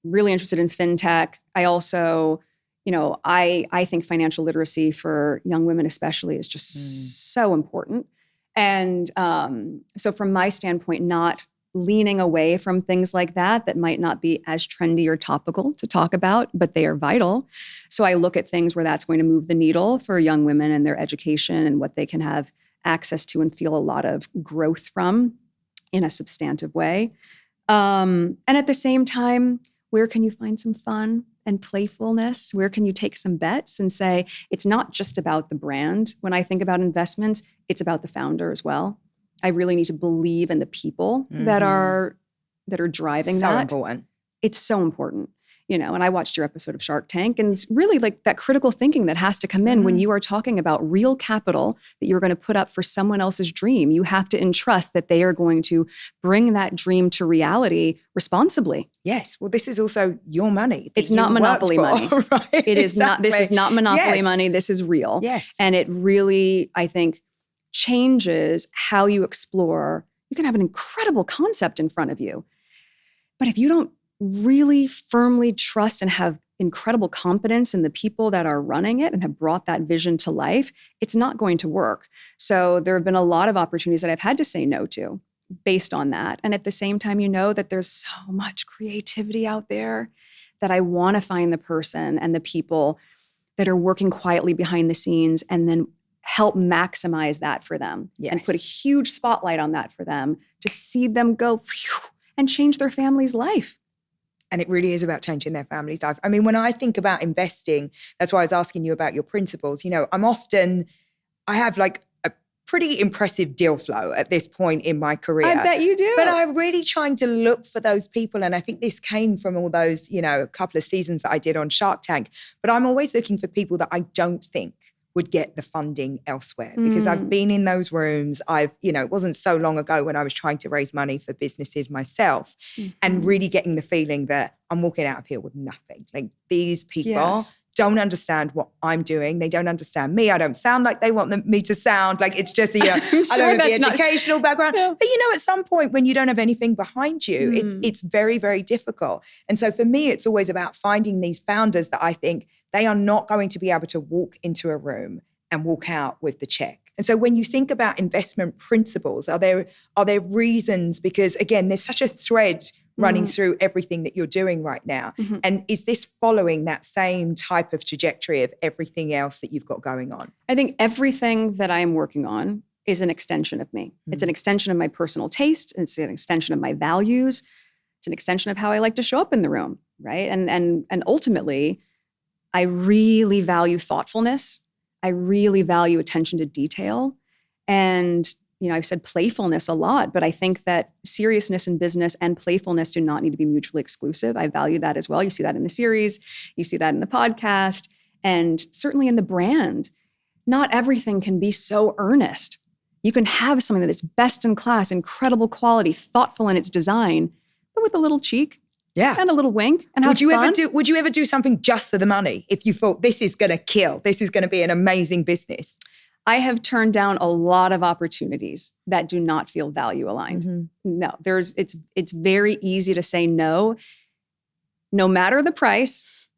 Really interested in fintech. I also, I think financial literacy for young women especially is just so important. And so from my standpoint, not leaning away from things like that might not be as trendy or topical to talk about, but they are vital. So I look at things where that's going to move the needle for young women and their education and what they can have access to and feel a lot of growth from in a substantive way. And at the same time, where can you find some fun and playfulness? Where can you take some bets and say, it's not just about the brand. When I think about investments, it's about the founder as well. I really need to believe in the people that are driving that. So important. It's so important. And I watched your episode of Shark Tank, and it's really like that critical thinking that has to come in when you are talking about real capital that you're going to put up for someone else's dream. You have to entrust that they are going to bring that dream to reality responsibly. Yes. Well, this is also your money. It's not monopoly money. Right? It is not. This is not monopoly Yes. money. This is real. Yes. And it really, I think, changes how you explore. You can have an incredible concept in front of you, but if you don't really firmly trust and have incredible confidence in the people that are running it and have brought that vision to life, it's not going to work. So there have been a lot of opportunities that I've had to say no to based on that. And at the same time, that there's so much creativity out there that I want to find the person and the people that are working quietly behind the scenes and then help maximize that for them and put a huge spotlight on that for them to see them go and change their family's life. And it really is about changing their family's life. I mean, when I think about investing, that's why I was asking you about your principles. I have like a pretty impressive deal flow at this point in my career. I bet you do. But I'm really trying to look for those people. And I think this came from all those, a couple of seasons that I did on Shark Tank. But I'm always looking for people that I don't think would get the funding elsewhere because I've been in those rooms. It wasn't so long ago when I was trying to raise money for businesses myself and really getting the feeling that I'm walking out of here with nothing. Like these people don't understand what I'm doing. They don't understand me. I don't sound like they want me to sound. Like it's just, I don't have the educational background. No. But at some point when you don't have anything behind you, it's very, very difficult. And so for me, it's always about finding these founders that I think they are not going to be able to walk into a room and walk out with the check. And so when you think about investment principles, are there reasons? Because again, there's such a thread running through everything that you're doing right now. And is this following that same type of trajectory of everything else that you've got going on? I think everything that I am working on is an extension of me. It's an extension of my personal taste. It's an extension of my values. It's an extension of how I like to show up in the room, right? And ultimately, I really value thoughtfulness. I really value attention to detail. And I've said playfulness a lot, but I think that seriousness in business and playfulness do not need to be mutually exclusive. I value that as well. You see that in the series, you see that in the podcast, and certainly in the brand. Not everything can be so earnest. You can have something that is best in class, incredible quality, thoughtful in its design, but with a little cheek. Yeah. And a little wink. And have fun. Would you ever do something just for the money if you thought this is going to kill, this is going to be an amazing business? I have turned down a lot of opportunities that do not feel value aligned. No, it's very easy to say no matter the price,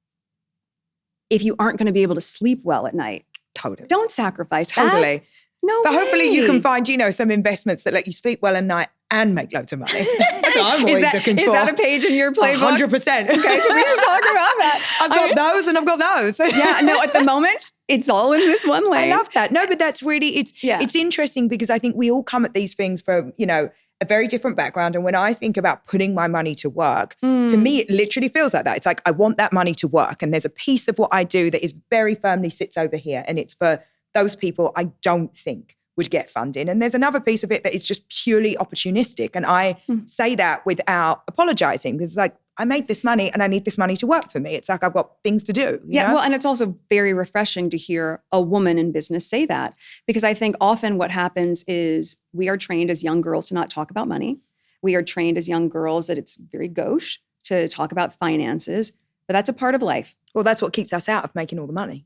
if you aren't going to be able to sleep well at night. Totally. Don't sacrifice that. Totally. No But way. hopefully you can find, some investments that let you sleep well at night and make loads of money. That's what I'm always looking for. Is that a page in your playbook? 100%. Okay, so we can talk about that. I've got those and I've got those. Yeah, no, at the moment, it's all in this one lane. I love that. No, but that's really, it's interesting because I think we all come at these things from, a very different background. And when I think about putting my money to work, to me, it literally feels like that. It's like, I want that money to work. And there's a piece of what I do that is very firmly sits over here. And it's for those people I don't think would get funding. And there's another piece of it that is just purely opportunistic. And I say that without apologizing because it's like, I made this money and I need this money to work for me. It's like I've got things to do. You know? Well, and it's also very refreshing to hear a woman in business say that, because I think often what happens is we are trained as young girls to not talk about money. We are trained as young girls that it's very gauche to talk about finances, but that's a part of life. Well, that's what keeps us out of making all the money.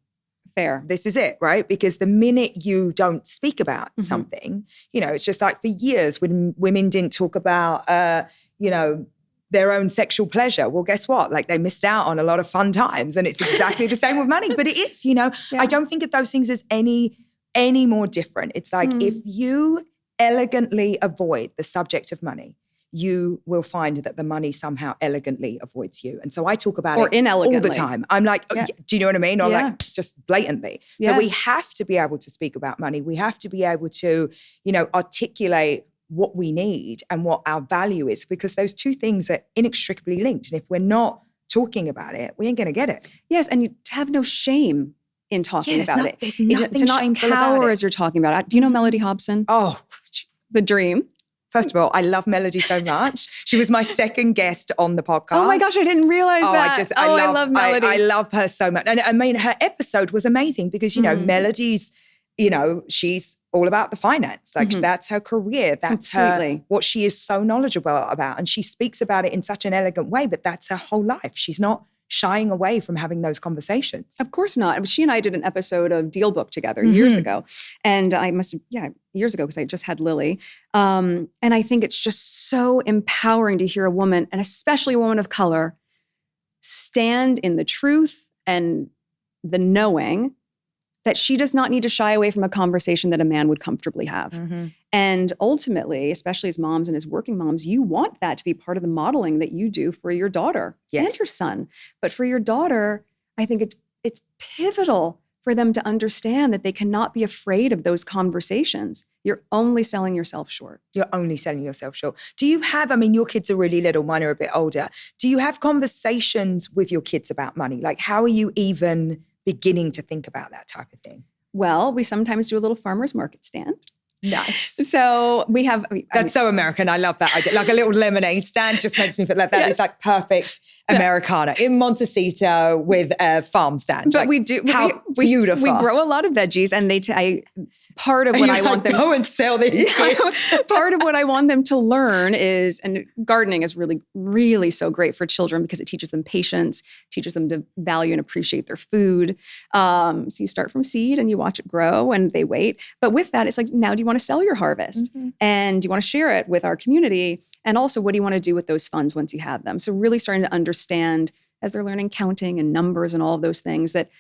Fair. This is it, right? Because the minute you don't speak about something, it's just like for years when women didn't talk about, their own sexual pleasure. Well, guess what? Like they missed out on a lot of fun times, and it's exactly the same with money. But it is, I don't think of those things as any more different. It's like if you elegantly avoid the subject of money, you will find that the money somehow elegantly avoids you. And so I talk about it inelegantly all the time. I'm like, do you know what I mean? Or like just blatantly. Yes. So we have to be able to speak about money. We have to be able to, articulate what we need and what our value is, because those two things are inextricably linked. And if we're not talking about it, we ain't going to get it. Yes, and you have no shame in talking about it. There's nothing to not shameful cower about it. as you're talking about it. Do you know Melody Hobson? Oh, The Dream. first of all, I love Melody so much. She was my second guest on the podcast. Oh my gosh, I didn't realize that. I love Melody. I love her so much. And I mean, her episode was amazing because, Melody's, she's all about the finance. Like that's her career. That's what she is so knowledgeable about. And she speaks about it in such an elegant way, but that's her whole life. She's not shying away from having those conversations. Of course not. She and I did an episode of Deal Book together years ago. And I years ago, because I just had Lily. And I think it's just so empowering to hear a woman, and especially a woman of color, stand in the truth and the knowing that she does not need to shy away from a conversation that a man would comfortably have. And ultimately, especially as moms and as working moms, you want that to be part of the modeling that you do for your daughter and your son. But for your daughter, I think it's pivotal for them to understand that they cannot be afraid of those conversations. You're only selling yourself short. You're only selling yourself short. Do you have, your kids are really little, mine are a bit older. Do you have conversations with your kids about money? Like, how are you even beginning to think about that type of thing? Well, we sometimes do a little farmer's market stand. Nice. So we have... That's so American. I love that idea. Like a little lemonade stand just makes me feel like that is like perfect Americana in Montecito with a farm stand. But like, we do... Beautiful. We grow a lot of veggies, and part of what I want them... Go and sell these kids. Part of what I want them to learn is, and gardening is really, really so great for children because it teaches them patience, teaches them to value and appreciate their food. So you start from seed and you watch it grow and they wait. But with that, it's like, now do you want to sell your harvest? And do you want to share it with our community? And also, what do you want to do with those funds once you have them? So really starting to understand, as they're learning counting and numbers and all of those things, that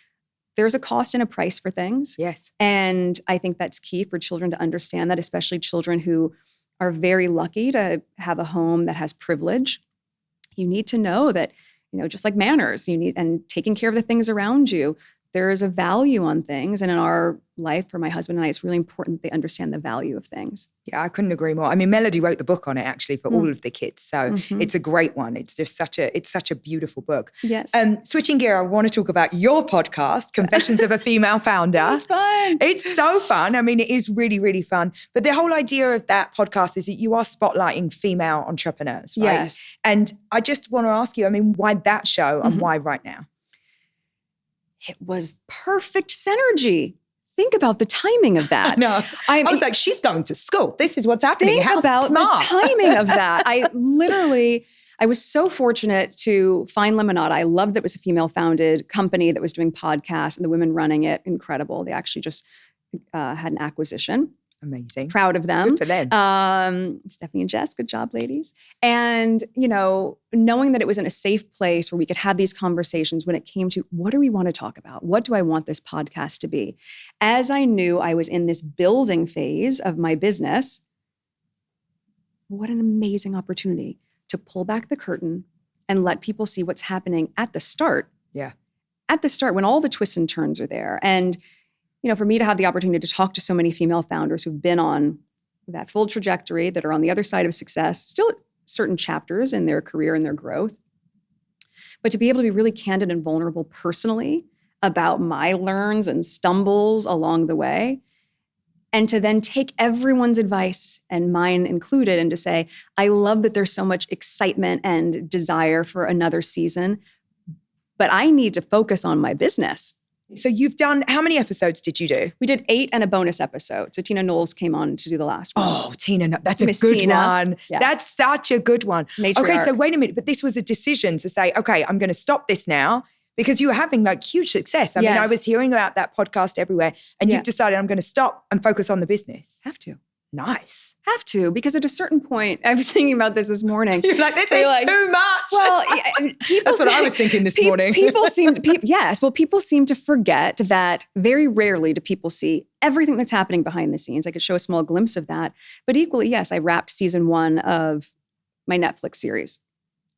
there's a cost and a price for things. Yes. And I think that's key for children to understand that, especially children who are very lucky to have a home that has privilege. You need to know that, just like manners, and taking care of the things around you, there is a value on things. And in our life, for my husband and I, it's really important that they understand the value of things. Yeah, I couldn't agree more. I mean, Melody wrote the book on it actually for all of the kids. So it's a great one. It's just such a beautiful book. Yes. Switching gear, I want to talk about your podcast, Confessions of a Female Founder. It's fun. It's so fun. I mean, it is really, really fun. But the whole idea of that podcast is that you are spotlighting female entrepreneurs, right? Yes. And I just want to ask you, I mean, why that show and why right now? It was perfect synergy. Think about the timing of that. No, I was like, she's going to school. This is what's happening. Think about the timing of that. I was so fortunate to find Lemonada. I loved that it was a female-founded company that was doing podcasts and the women running it, incredible. They actually just had an acquisition. Amazing. Proud of them. Good for them. Stephanie and Jess, good job, ladies. And, knowing that it was in a safe place where we could have these conversations when it came to what do we want to talk about? What do I want this podcast to be? As I knew I was in this building phase of my business, what an amazing opportunity to pull back the curtain and let people see what's happening at the start. Yeah. At the start, when all the twists and turns are there. And for me to have the opportunity to talk to so many female founders who've been on that full trajectory, that are on the other side of success, still at certain chapters in their career and their growth, but to be able to be really candid and vulnerable personally about my learns and stumbles along the way, and to then take everyone's advice, and mine included, and to say, I love that there's so much excitement and desire for another season, but I need to focus on my business. So you've done, how many episodes did you do? We did 8 and a bonus episode. So Tina Knowles came on to do the last one. Oh, Tina, that's a Miss good Tina. one. Yeah. That's such a good one. Matriarch. Okay, so wait a minute, but this was a decision to say, okay, I'm going to stop this now because you were having like huge success. I mean, I was hearing about that podcast everywhere and you've decided I'm going to stop and focus on the business. Have to. Nice. Have to, because at a certain point, I was thinking about this morning. You're like, this is too much. Well, that's what I was thinking this morning. People seem to forget that very rarely do people see everything that's happening behind the scenes. I could show a small glimpse of that. But equally, yes, I wrapped season 1 of my Netflix series.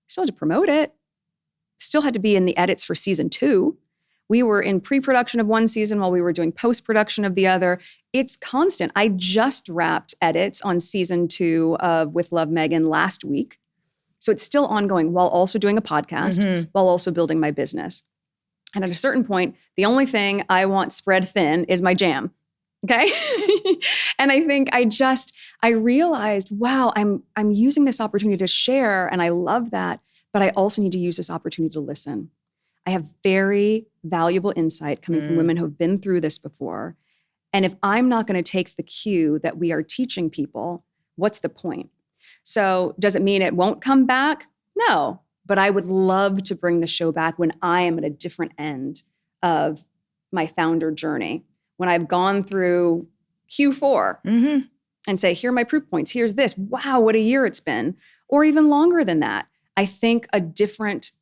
Still had to promote it. Still had to be in the edits for season 2. We were in pre-production of one season while we were doing post-production of the other. It's constant. I just wrapped edits on season 2 of With Love, Meghan last week. So it's still ongoing while also doing a podcast, while also building my business. And at a certain point, the only thing I want spread thin is my jam. Okay. And I think I realized, wow, I'm using this opportunity to share, and I love that, but I also need to use this opportunity to listen. I have very valuable insight coming from women who have been through this before. And if I'm not going to take the cue that we are teaching people, what's the point? So does it mean it won't come back? No, but I would love to bring the show back when I am at a different end of my founder journey, when I've gone through Q4 and say, here are my proof points. Here's this. Wow, what a year it's been. Or even longer than that. I think a different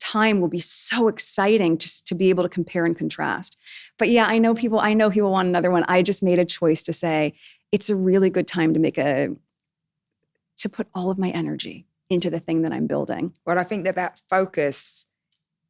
time will be so exciting to be able to compare and contrast. But yeah, I know people want another one. I just made a choice to say, it's a really good time to put all of my energy into the thing that I'm building. Well, I think that focus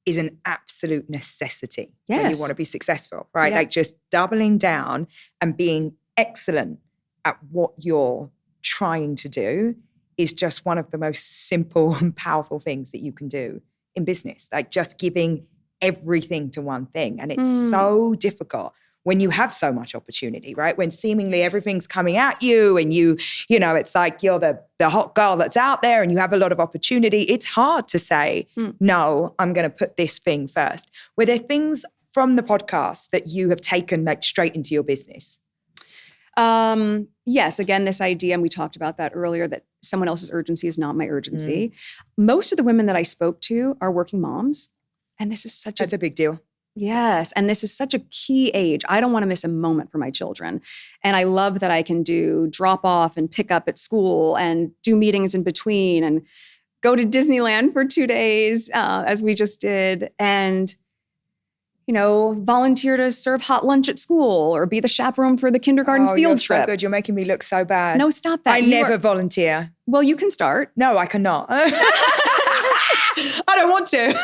is an absolute necessity when you want to be successful, right? Yeah. Like just doubling down and being excellent at what you're trying to do is just one of the most simple and powerful things that you can do in business, like just giving everything to one thing. And it's so difficult when you have so much opportunity, right? When seemingly everything's coming at you and you know, it's like you're the hot girl that's out there and you have a lot of opportunity. It's hard to say, no, I'm going to put this thing first. Were there things from the podcast that you have taken like straight into your business? Yes. Again, this idea, and we talked about that earlier, that someone else's urgency is not my urgency. Most of the women that I spoke to are working moms. And this is That's a big deal. Yes. And this is such a key age. I don't want to miss a moment for my children. And I love that I can do drop off and pick up at school and do meetings in between and go to Disneyland for 2 days, as we just did. And, volunteer to serve hot lunch at school or be the chaperone for the kindergarten field you're trip. So good. You're making me look so bad. No, stop that. I never volunteer. Well, you can start. No, I cannot. I don't want to.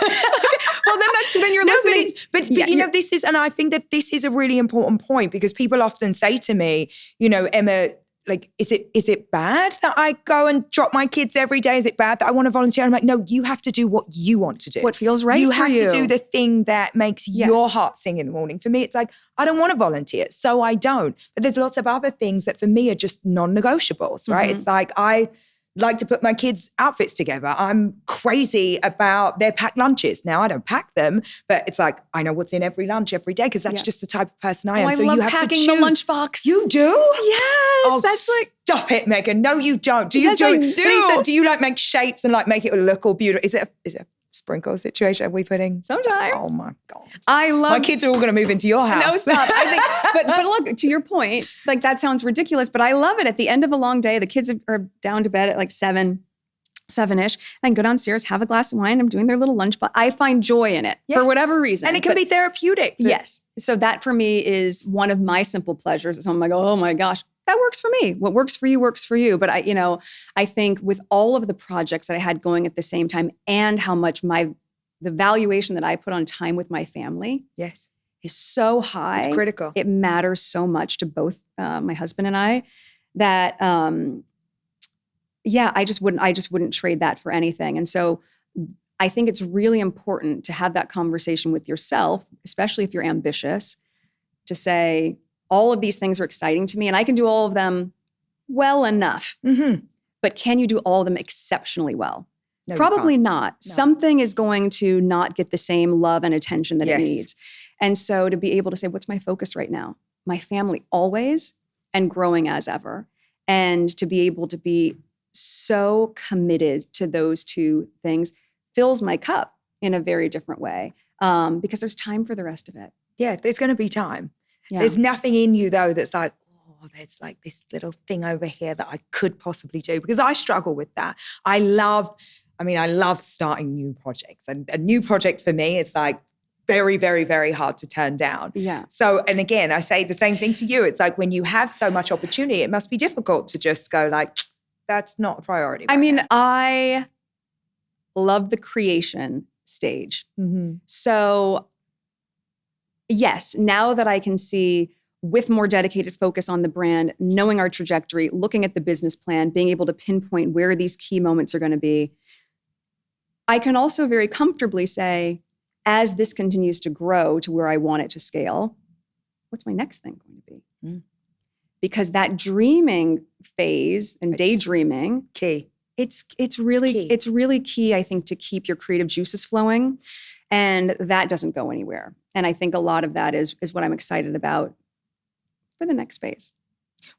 Well, then you're listening. But this is, and I think that this is a really important point because people often say to me, Emma, like, is it bad that I go and drop my kids every day? Is it bad that I want to volunteer? I'm like, no, you have to do what you want to do. What feels right for you. You have to do the thing that makes your heart sing in the morning. For me, it's like, I don't want to volunteer, so I don't. But there's lots of other things that for me are just non-negotiables, right? It's like, I like to put my kids' outfits together. I'm crazy about their packed lunches. Now, I don't pack them, but it's like, I know what's in every lunch every day because that's just the type of person I am. So you love have packing to choose. the lunchbox. You do? Yes. That's like, stop it, Meghan. No, you don't. Do you yes, do I it? do. Lisa, do you like make shapes and like make it look all beautiful? Is it a sprinkle situation? Are we putting? Sometimes. Oh my God. My kids are all going to move into your house. No, stop. I think, but look, to your point, like that sounds ridiculous, but I love it. At the end of a long day, the kids are down to bed at like 7-ish. I can go downstairs, have a glass of wine. I'm doing their little lunch, but I find joy in it for whatever reason. And it can be therapeutic. Yes. So that for me is one of my simple pleasures. So I'm like, oh my gosh, that works for me. What works for you works for you. But I think with all of the projects that I had going at the same time and how much the valuation that I put on time with my family is so high. It's critical. It matters so much to both my husband and I that, I just wouldn't trade that for anything. And so I think it's really important to have that conversation with yourself, especially if you're ambitious, to say, all of these things are exciting to me and I can do all of them well enough. But can you do all of them exceptionally well? No, probably not. No. Something is going to not get the same love and attention that it needs. And so to be able to say, what's my focus right now? My family always and growing as ever. And to be able to be so committed to those two things fills my cup in a very different way because there's time for the rest of it. Yeah, there's going to be time. Yeah. There's nothing in you though that's like, there's like this little thing over here that I could possibly do because I struggle with that. I love starting new projects and a new project for me, it's like very, very, very hard to turn down. Yeah. So, and again, I say the same thing to you. It's like when you have so much opportunity, it must be difficult to just go like, that's not a priority. I mean, I love the creation stage. So yes, now that I can see with more dedicated focus on the brand, knowing our trajectory, looking at the business plan, being able to pinpoint where these key moments are going to be, I can also very comfortably say, as this continues to grow to where I want it to scale, what's my next thing going to be? Because that dreaming phase and daydreaming, key. It's really key, I think, to keep your creative juices flowing. And that doesn't go anywhere. And I think a lot of that is what I'm excited about for the next phase.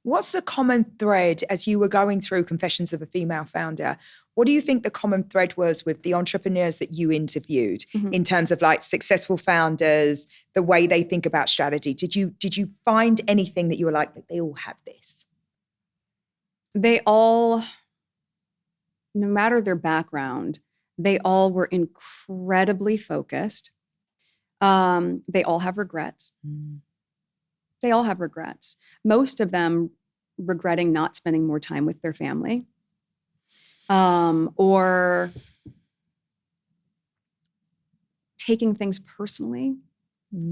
What's the common thread as you were going through Confessions of a Female Founder? What do you think the common thread was with the entrepreneurs that you interviewed in terms of like successful founders, the way they think about strategy? Did you find anything that you were like they all have this? They all, no matter their background, they all were incredibly focused. They all have regrets. They all have regrets. Most of them regretting not spending more time with their family. Or taking things personally.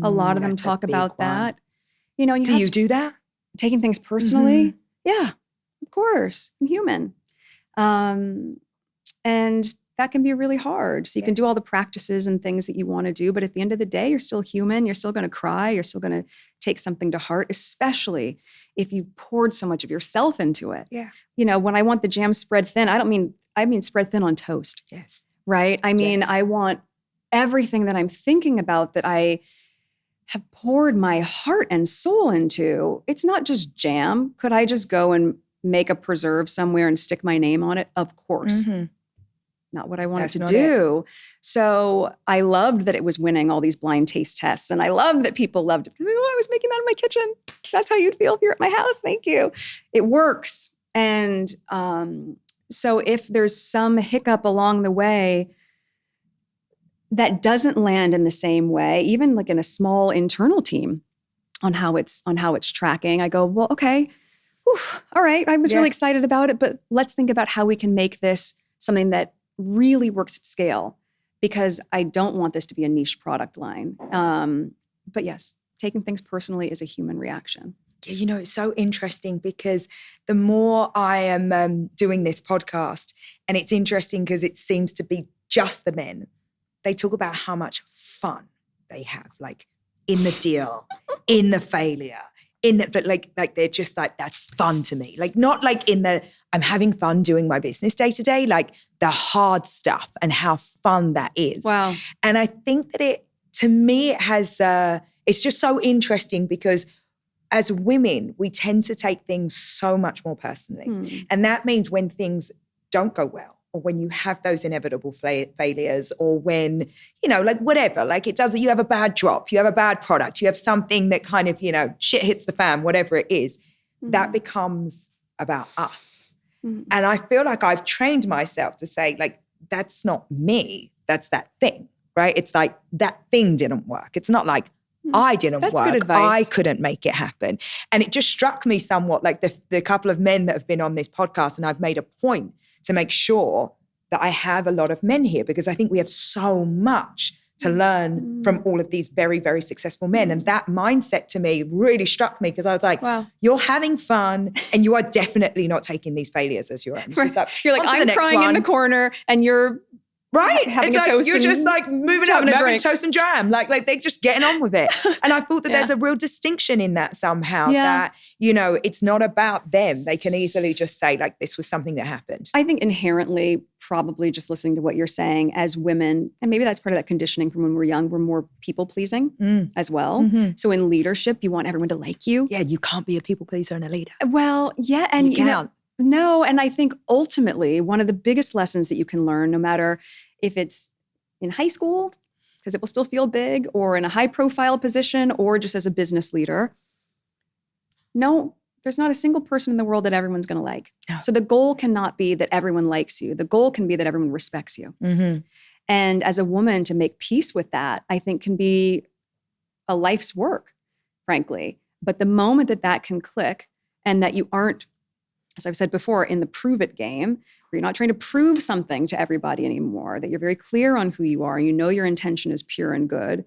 A lot of them talk about that. You know, do you do that? Taking things personally? Yeah, of course. I'm human. And that can be really hard. So you can do all the practices and things that you want to do, but at the end of the day, you're still human. You're still going to cry. You're still going to take something to heart, especially if you've poured so much of yourself into it. Yeah. You know, when I want the jam spread thin, I mean spread thin on toast. Yes. Right? I mean, I want everything that I'm thinking about that I have poured my heart and soul into. It's not just jam. Could I just go and make a preserve somewhere and stick my name on it? Of course. Not what I wanted to do. So I loved that it was winning all these blind taste tests. And I loved that people loved it. Oh, I was making that in my kitchen. That's how you'd feel if you're at my house. Thank you. It works. And so if there's some hiccup along the way, that doesn't land in the same way, even like in a small internal team on how it's tracking, I go, well, okay, whew, all right, I was really excited about it, but let's think about how we can make this something that really works at scale, because I don't want this to be a niche product line. But yes, taking things personally is a human reaction. You know, it's so interesting because the more I am doing this podcast, and it's interesting because it seems to be just the men, they talk about how much fun they have, like in the deal, in the failure, but like they're just like, that's fun to me. Like not like in the, I'm having fun doing my business day to day, like the hard stuff and how fun that is. Wow. And I think that to me, it has, it's just so interesting because as women, we tend to take things so much more personally. And that means when things don't go well, or when you have those inevitable failures, or when, you know, like whatever, like it doesn't, you have a bad drop, you have a bad product, you have something that kind of, you know, shit hits the fan, whatever it is, that becomes about us. And I feel like I've trained myself to say, like, that's not me, that's that thing, right? It's like that thing didn't work. It's not like I didn't That's work. good advice. I couldn't make it happen. And it just struck me somewhat, like the couple of men that have been on this podcast, and I've made a point to make sure that I have a lot of men here, because I think we have so much to learn from all of these very, very successful men. And that mindset to me really struck me, because I was like, wow, you're having fun and you are definitely not taking these failures as your own. It's just like, you're like, I'm crying in the corner and you're having it's a like, toast. You're just like moving up, having toast and jam. Like they're just getting on with it. And I thought that there's a real distinction in that somehow, that, you know, it's not about them. They can easily just say like, this was something that happened. I think inherently, probably just listening to what you're saying, as women, and maybe that's part of that conditioning from when we're young, we're more people pleasing as well. So in leadership, you want everyone to like you. Yeah, you can't be a people pleaser and a leader. Well, yeah. And you can't. No, and I think ultimately one of the biggest lessons that you can learn, no matter if it's in high school, because it will still feel big, or in a high profile position, or just as a business leader, no, there's not a single person in the world that everyone's going to like. No. So the goal cannot be that everyone likes you. The goal can be that everyone respects you. And as a woman, to make peace with that, I think can be a life's work, frankly. But the moment that can click, and that you aren't, as I've said before, in the prove it game, where you're not trying to prove something to everybody anymore, that you're very clear on who you are, and you know your intention is pure and good,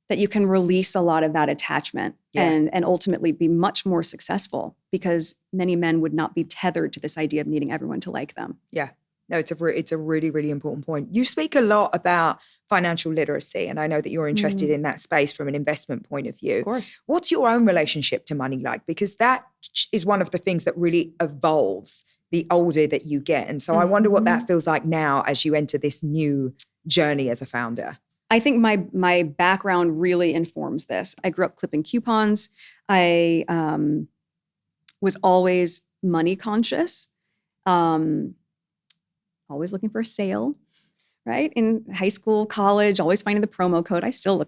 that you can release a lot of that attachment and ultimately be much more successful, because many men would not be tethered to this idea of needing everyone to like them. Yeah. No, it's a really, really important point. You speak a lot about financial literacy, and I know that you're interested in that space from an investment point of view. Of course. What's your own relationship to money like? Because that is one of the things that really evolves the older that you get. And so I wonder what that feels like now as you enter this new journey as a founder. I think my background really informs this. I grew up clipping coupons. I was always money conscious. Always looking for a sale, right? In high school, college, always finding the promo code. I still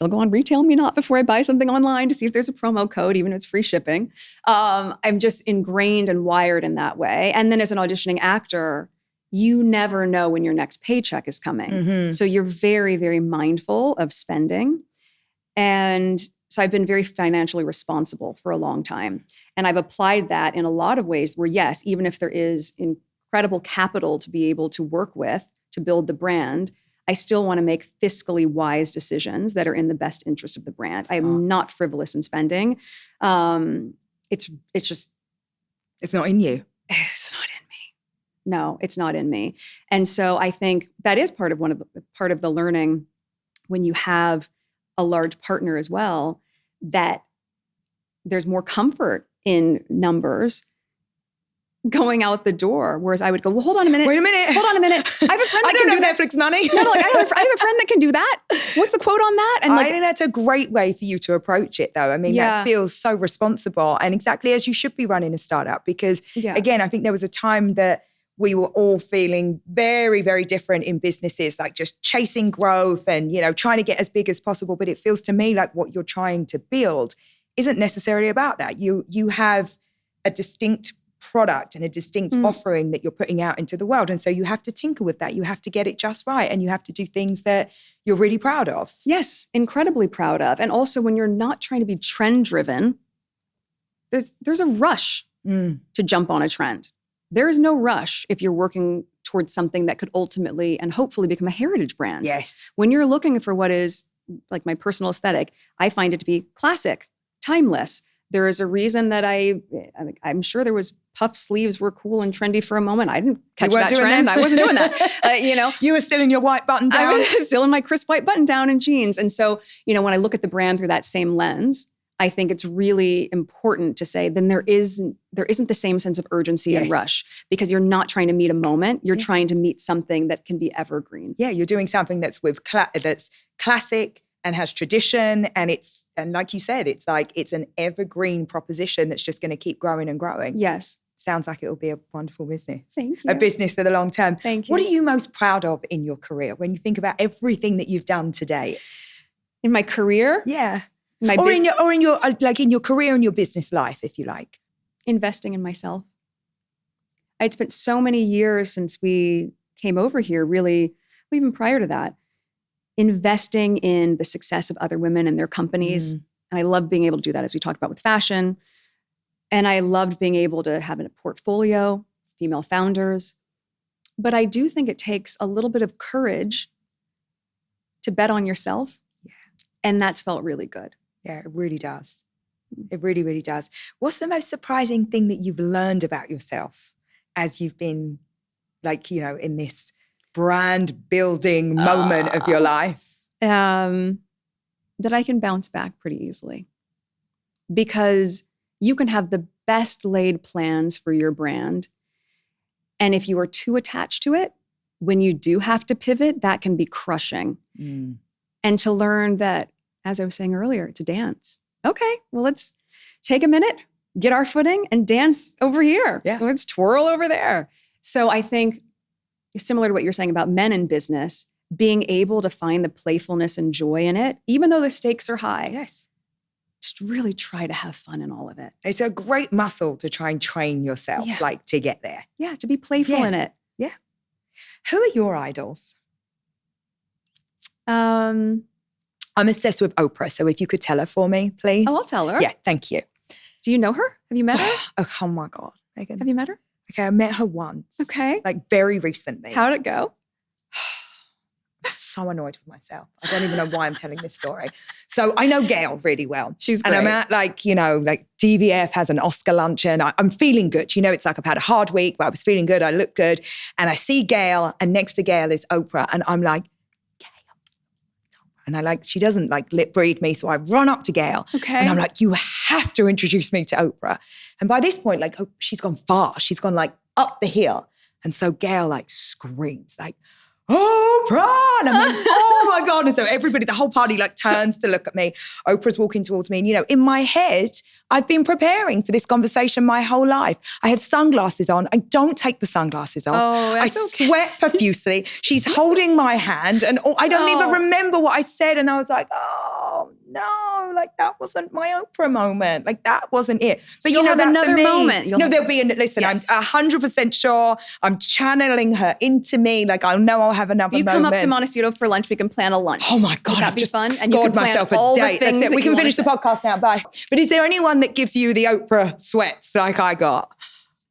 go on Retail Me Not before I buy something online to see if there's a promo code, even if it's free shipping. I'm just ingrained and wired in that way. And then as an auditioning actor, you never know when your next paycheck is coming. So you're very, very mindful of spending. And so I've been very financially responsible for a long time. And I've applied that in a lot of ways where, yes, even if there is incredible capital to be able to work with to build the brand, I still want to make fiscally wise decisions that are in the best interest of the brand. I am not frivolous in spending. It's just... It's not in you. It's not in me. No, it's not in me. And so I think that is part of the learning when you have a large partner as well, that there's more comfort in numbers going out the door. Whereas I would go, well, hold on a minute. Wait a minute. Hold on a minute. I have a friend that can do that. Netflix money. No, like, I have a friend that can do that. What's the quote on that? And I think that's a great way for you to approach it, though. I mean, that feels so responsible, and exactly as you should be running a startup. Because again, I think there was a time that we were all feeling very, very different in businesses, like just chasing growth and, you know, trying to get as big as possible. But it feels to me like what you're trying to build isn't necessarily about that. You have a distinct product and a distinct offering that you're putting out into the world. And so you have to tinker with that. You have to get it just right. And you have to do things that you're really proud of. Yes, incredibly proud of. And also when you're not trying to be trend driven, there's a rush to jump on a trend. There is no rush if you're working towards something that could ultimately and hopefully become a heritage brand. Yes. When you're looking for what is like my personal aesthetic, I find it to be classic, timeless. There is a reason that I'm sure there was puff sleeves were cool and trendy for a moment. I didn't catch that trend. I wasn't doing that. You were still in your white button down. I was still in my crisp white button down and jeans. And so, when I look at the brand through that same lens, I think it's really important to say then there isn't the same sense of urgency and rush because you're not trying to meet a moment. You're trying to meet something that can be evergreen. Yeah, you're doing something that's that's classic and has tradition, and like you said, it's an evergreen proposition that's just going to keep growing and growing. Yes. Sounds like it will be a wonderful business. Thank you. A business for the long term. Thank you. What are you most proud of in your career when you think about everything that you've done today? In my career? Yeah. In your career and your business life, if you like. Investing in myself. I'd spent so many years since we came over here, really, even prior to that, investing in the success of other women and their companies. And I love being able to do that, as we talked about with fashion. And I loved being able to have a portfolio, female founders. But I do think it takes a little bit of courage to bet on yourself. Yeah. And that's felt really good. Yeah, it really does. It really, really does. What's the most surprising thing that you've learned about yourself as you've been in this brand building moment of your life? That I can bounce back pretty easily because you can have the best laid plans for your brand. And if you are too attached to it, when you do have to pivot, that can be crushing. And to learn that, as I was saying earlier, it's a dance. Okay, well, let's take a minute, get our footing and dance over here. Yeah. Let's twirl over there. So I think similar to what you're saying about men in business, being able to find the playfulness and joy in it, even though the stakes are high. Yes. Just really try to have fun in all of it. It's a great muscle to try and train yourself, to get there. Yeah, to be playful in it. Yeah. Who are your idols? I'm obsessed with Oprah, so if you could tell her for me, please. Oh, I'll tell her. Yeah, thank you. Do you know her? Have you met her? Oh my God, Meghan. Have you met her? Okay, I met her once. Okay. Very recently. How'd it go? I'm so annoyed with myself. I don't even know why I'm telling this story. So I know Gail really well. She's great. And I'm at DVF has an Oscar luncheon. I'm feeling good. It's I've had a hard week, but I was feeling good. I look good. And I see Gail, and next to Gail is Oprah. And I'm like, Gail. And she doesn't lip read me. So I run up to Gail. Okay. And I'm like, you have to introduce me to Oprah. And by this point, she's gone far. She's gone up the hill. And so Gail screams Oprah! And I'm like, oh my God. And so everybody, the whole party turns to look at me. Oprah's walking towards me. And in my head, I've been preparing for this conversation my whole life. I have sunglasses on. I don't take the sunglasses off. Oh, I sweat profusely. She's holding my hand and I don't even remember what I said. And I was like, oh no, that wasn't my Oprah moment. That wasn't it. But you'll have another moment. There'll be listen, yes. I'm 100% sure I'm channeling her into me. I know I'll have another moment. You come up to Montecito for lunch, we can plan a lunch. Oh my God, I've just fun? Scored myself a date. That's it. We can finish the podcast now. Bye. But is there anyone that gives you the Oprah sweats like I got?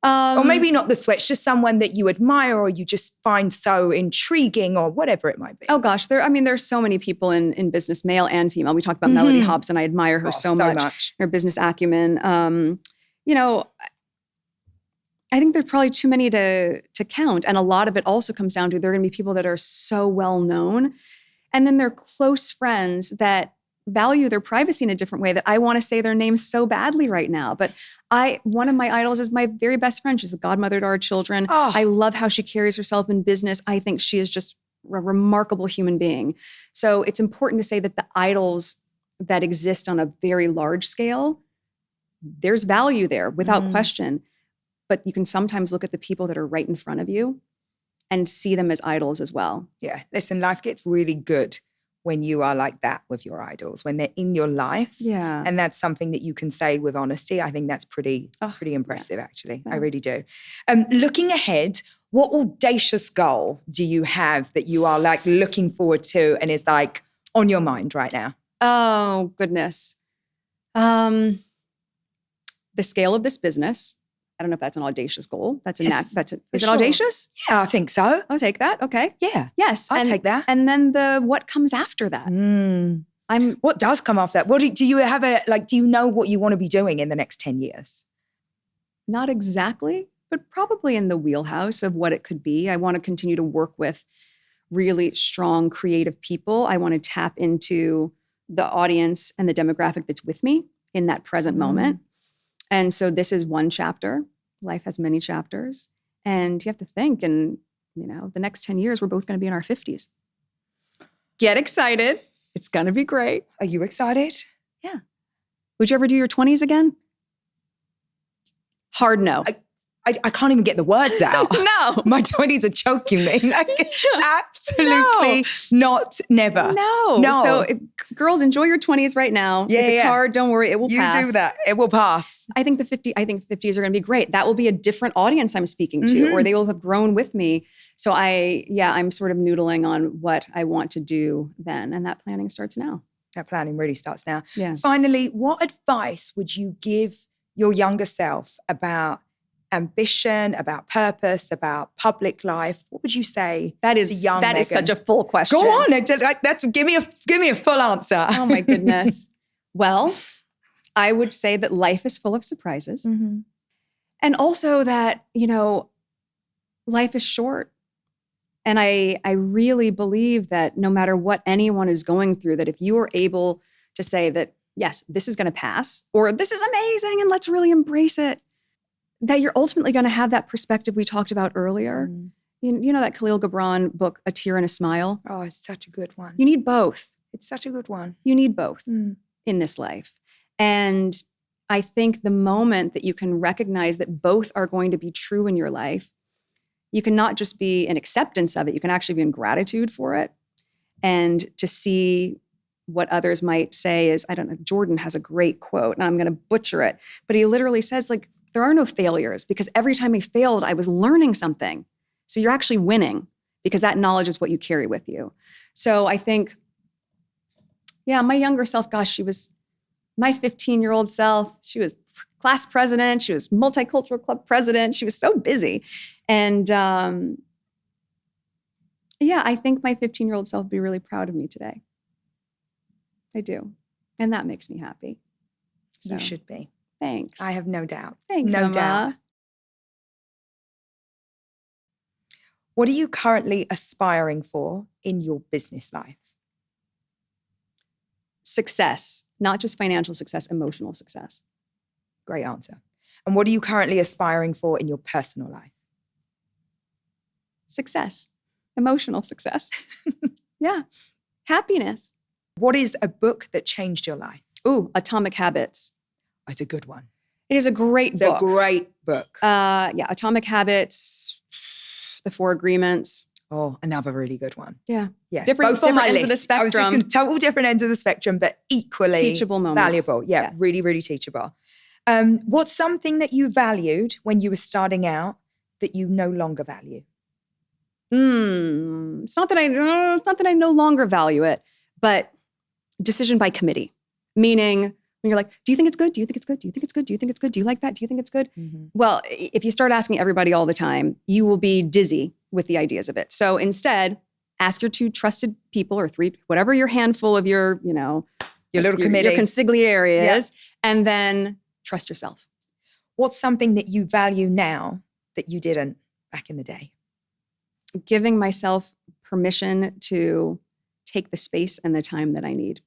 Or maybe not the sweats, just someone that you admire or you just find so intriguing or whatever it might be. Oh gosh, there's so many people in business, male and female. We talked about Melody Hobson. I admire her so much. Her business acumen. I think there's probably too many to count. And a lot of it also comes down to there are going to be people that are so well known. And then they're close friends that value their privacy in a different way that I want to say their names so badly right now. But one of my idols is my very best friend. She's the godmother to our children. Oh. I love how she carries herself in business. I think she is just a remarkable human being. So it's important to say that the idols that exist on a very large scale, there's value there without question. But you can sometimes look at the people that are right in front of you and see them as idols as well. Yeah. Listen, life gets really good when you are like that with your idols, when they're in your life. Yeah. And that's something that you can say with honesty. I think that's pretty impressive, actually. Yeah. I really do. Looking ahead, what audacious goal do you have that you are like looking forward to and is like on your mind right now? Oh, goodness. The scale of this business. I don't know if that's an audacious goal. Is it audacious? Yeah, I think so. I'll take that. Okay. Yeah. Yes. I'll take that. And then what comes after that? What does come after that? What do you have do you know what you want to be doing in the next 10 years? Not exactly, but probably in the wheelhouse of what it could be. I want to continue to work with really strong, creative people. I want to tap into the audience and the demographic that's with me in that present moment. And so this is one chapter. Life has many chapters. And you have to think, and the next 10 years, we're both going to be in our 50s. Get excited. It's going to be great. Are you excited? Yeah. Would you ever do your 20s again? Hard no. I can't even get the words out. No. My 20s are choking me. Absolutely not, never. No. So girls, enjoy your 20s right now. If it's hard, don't worry. It will pass. You do that. It will pass. I think the 50s are going to be great. That will be a different audience I'm speaking to, or they will have grown with me. So I'm sort of noodling on what I want to do then. And that planning starts now. That planning really starts now. Yeah. Finally, what advice would you give your younger self about ambition, about purpose, about public life? What would you say? That is such a full question. Go on. Give me a full answer. Oh my goodness. Well, I would say that life is full of surprises. And also that, life is short. And I really believe that no matter what anyone is going through, that if you are able to say that, yes, this is going to pass, or this is amazing and let's really embrace it, that you're ultimately going to have that perspective we talked about earlier. You know that Khalil Gibran book, A Tear and a Smile? Oh, it's such a good one. You need both. It's such a good one. You need both in this life. And I think the moment that you can recognize that both are going to be true in your life, you can not just be in acceptance of it, you can actually be in gratitude for it. And to see what others might say is, I don't know, Jordan has a great quote, and I'm going to butcher it, but he literally says, there are no failures because every time I failed, I was learning something. So you're actually winning because that knowledge is what you carry with you. So I think, my younger self, gosh, she was my 15-year-old self. She was class president. She was multicultural club president. She was so busy. And I think my 15-year-old self would be really proud of me today. I do. And that makes me happy. So. You should be. Thanks. I have no doubt. Thanks, no Emma. doubt. What are you currently aspiring for in your business life? Success, not just financial success, emotional success. Great answer. And what are you currently aspiring for in your personal life? Success, emotional success. Yeah. Happiness. What is a book that changed your life? Ooh, Atomic Habits. It's a good one. It is a great book. It's a great book. Atomic Habits, The Four Agreements. Oh, another really good one. Yeah. Both on my ends list. of the spectrum. I was just going to total different ends of the spectrum, but equally teachable moments. Valuable. Yeah, really, really teachable. What's something that you valued when you were starting out that you no longer value? It's not that I no longer value it, but decision by committee. Meaning when you're like, do you think it's good? Do you think it's good? Do you think it's good? Do you think it's good? Do you like that? Do you think it's good? Well, if you start asking everybody all the time, you will be dizzy with the ideas of it. So instead, ask your two trusted people or three, whatever your handful of your little committee, your consigliere is, and then trust yourself. What's something that you value now that you didn't back in the day? Giving myself permission to take the space and the time that I need.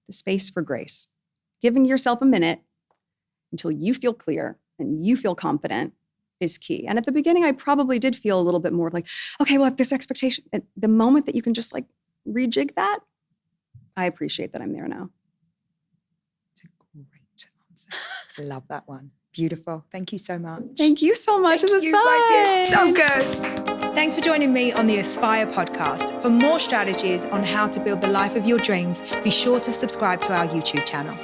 The space for grace. Giving yourself a minute until you feel clear and you feel confident is key. And at the beginning, I probably did feel a little bit more like, okay, well, if this expectation, at the moment that you can just rejig that, I appreciate that I'm there now. It's a great answer. I love that one. Beautiful. Thank you so much. Thank you so much. This is fun. My dear. So good. Thanks for joining me on the Aspire podcast. For more strategies on how to build the life of your dreams, be sure to subscribe to our YouTube channel.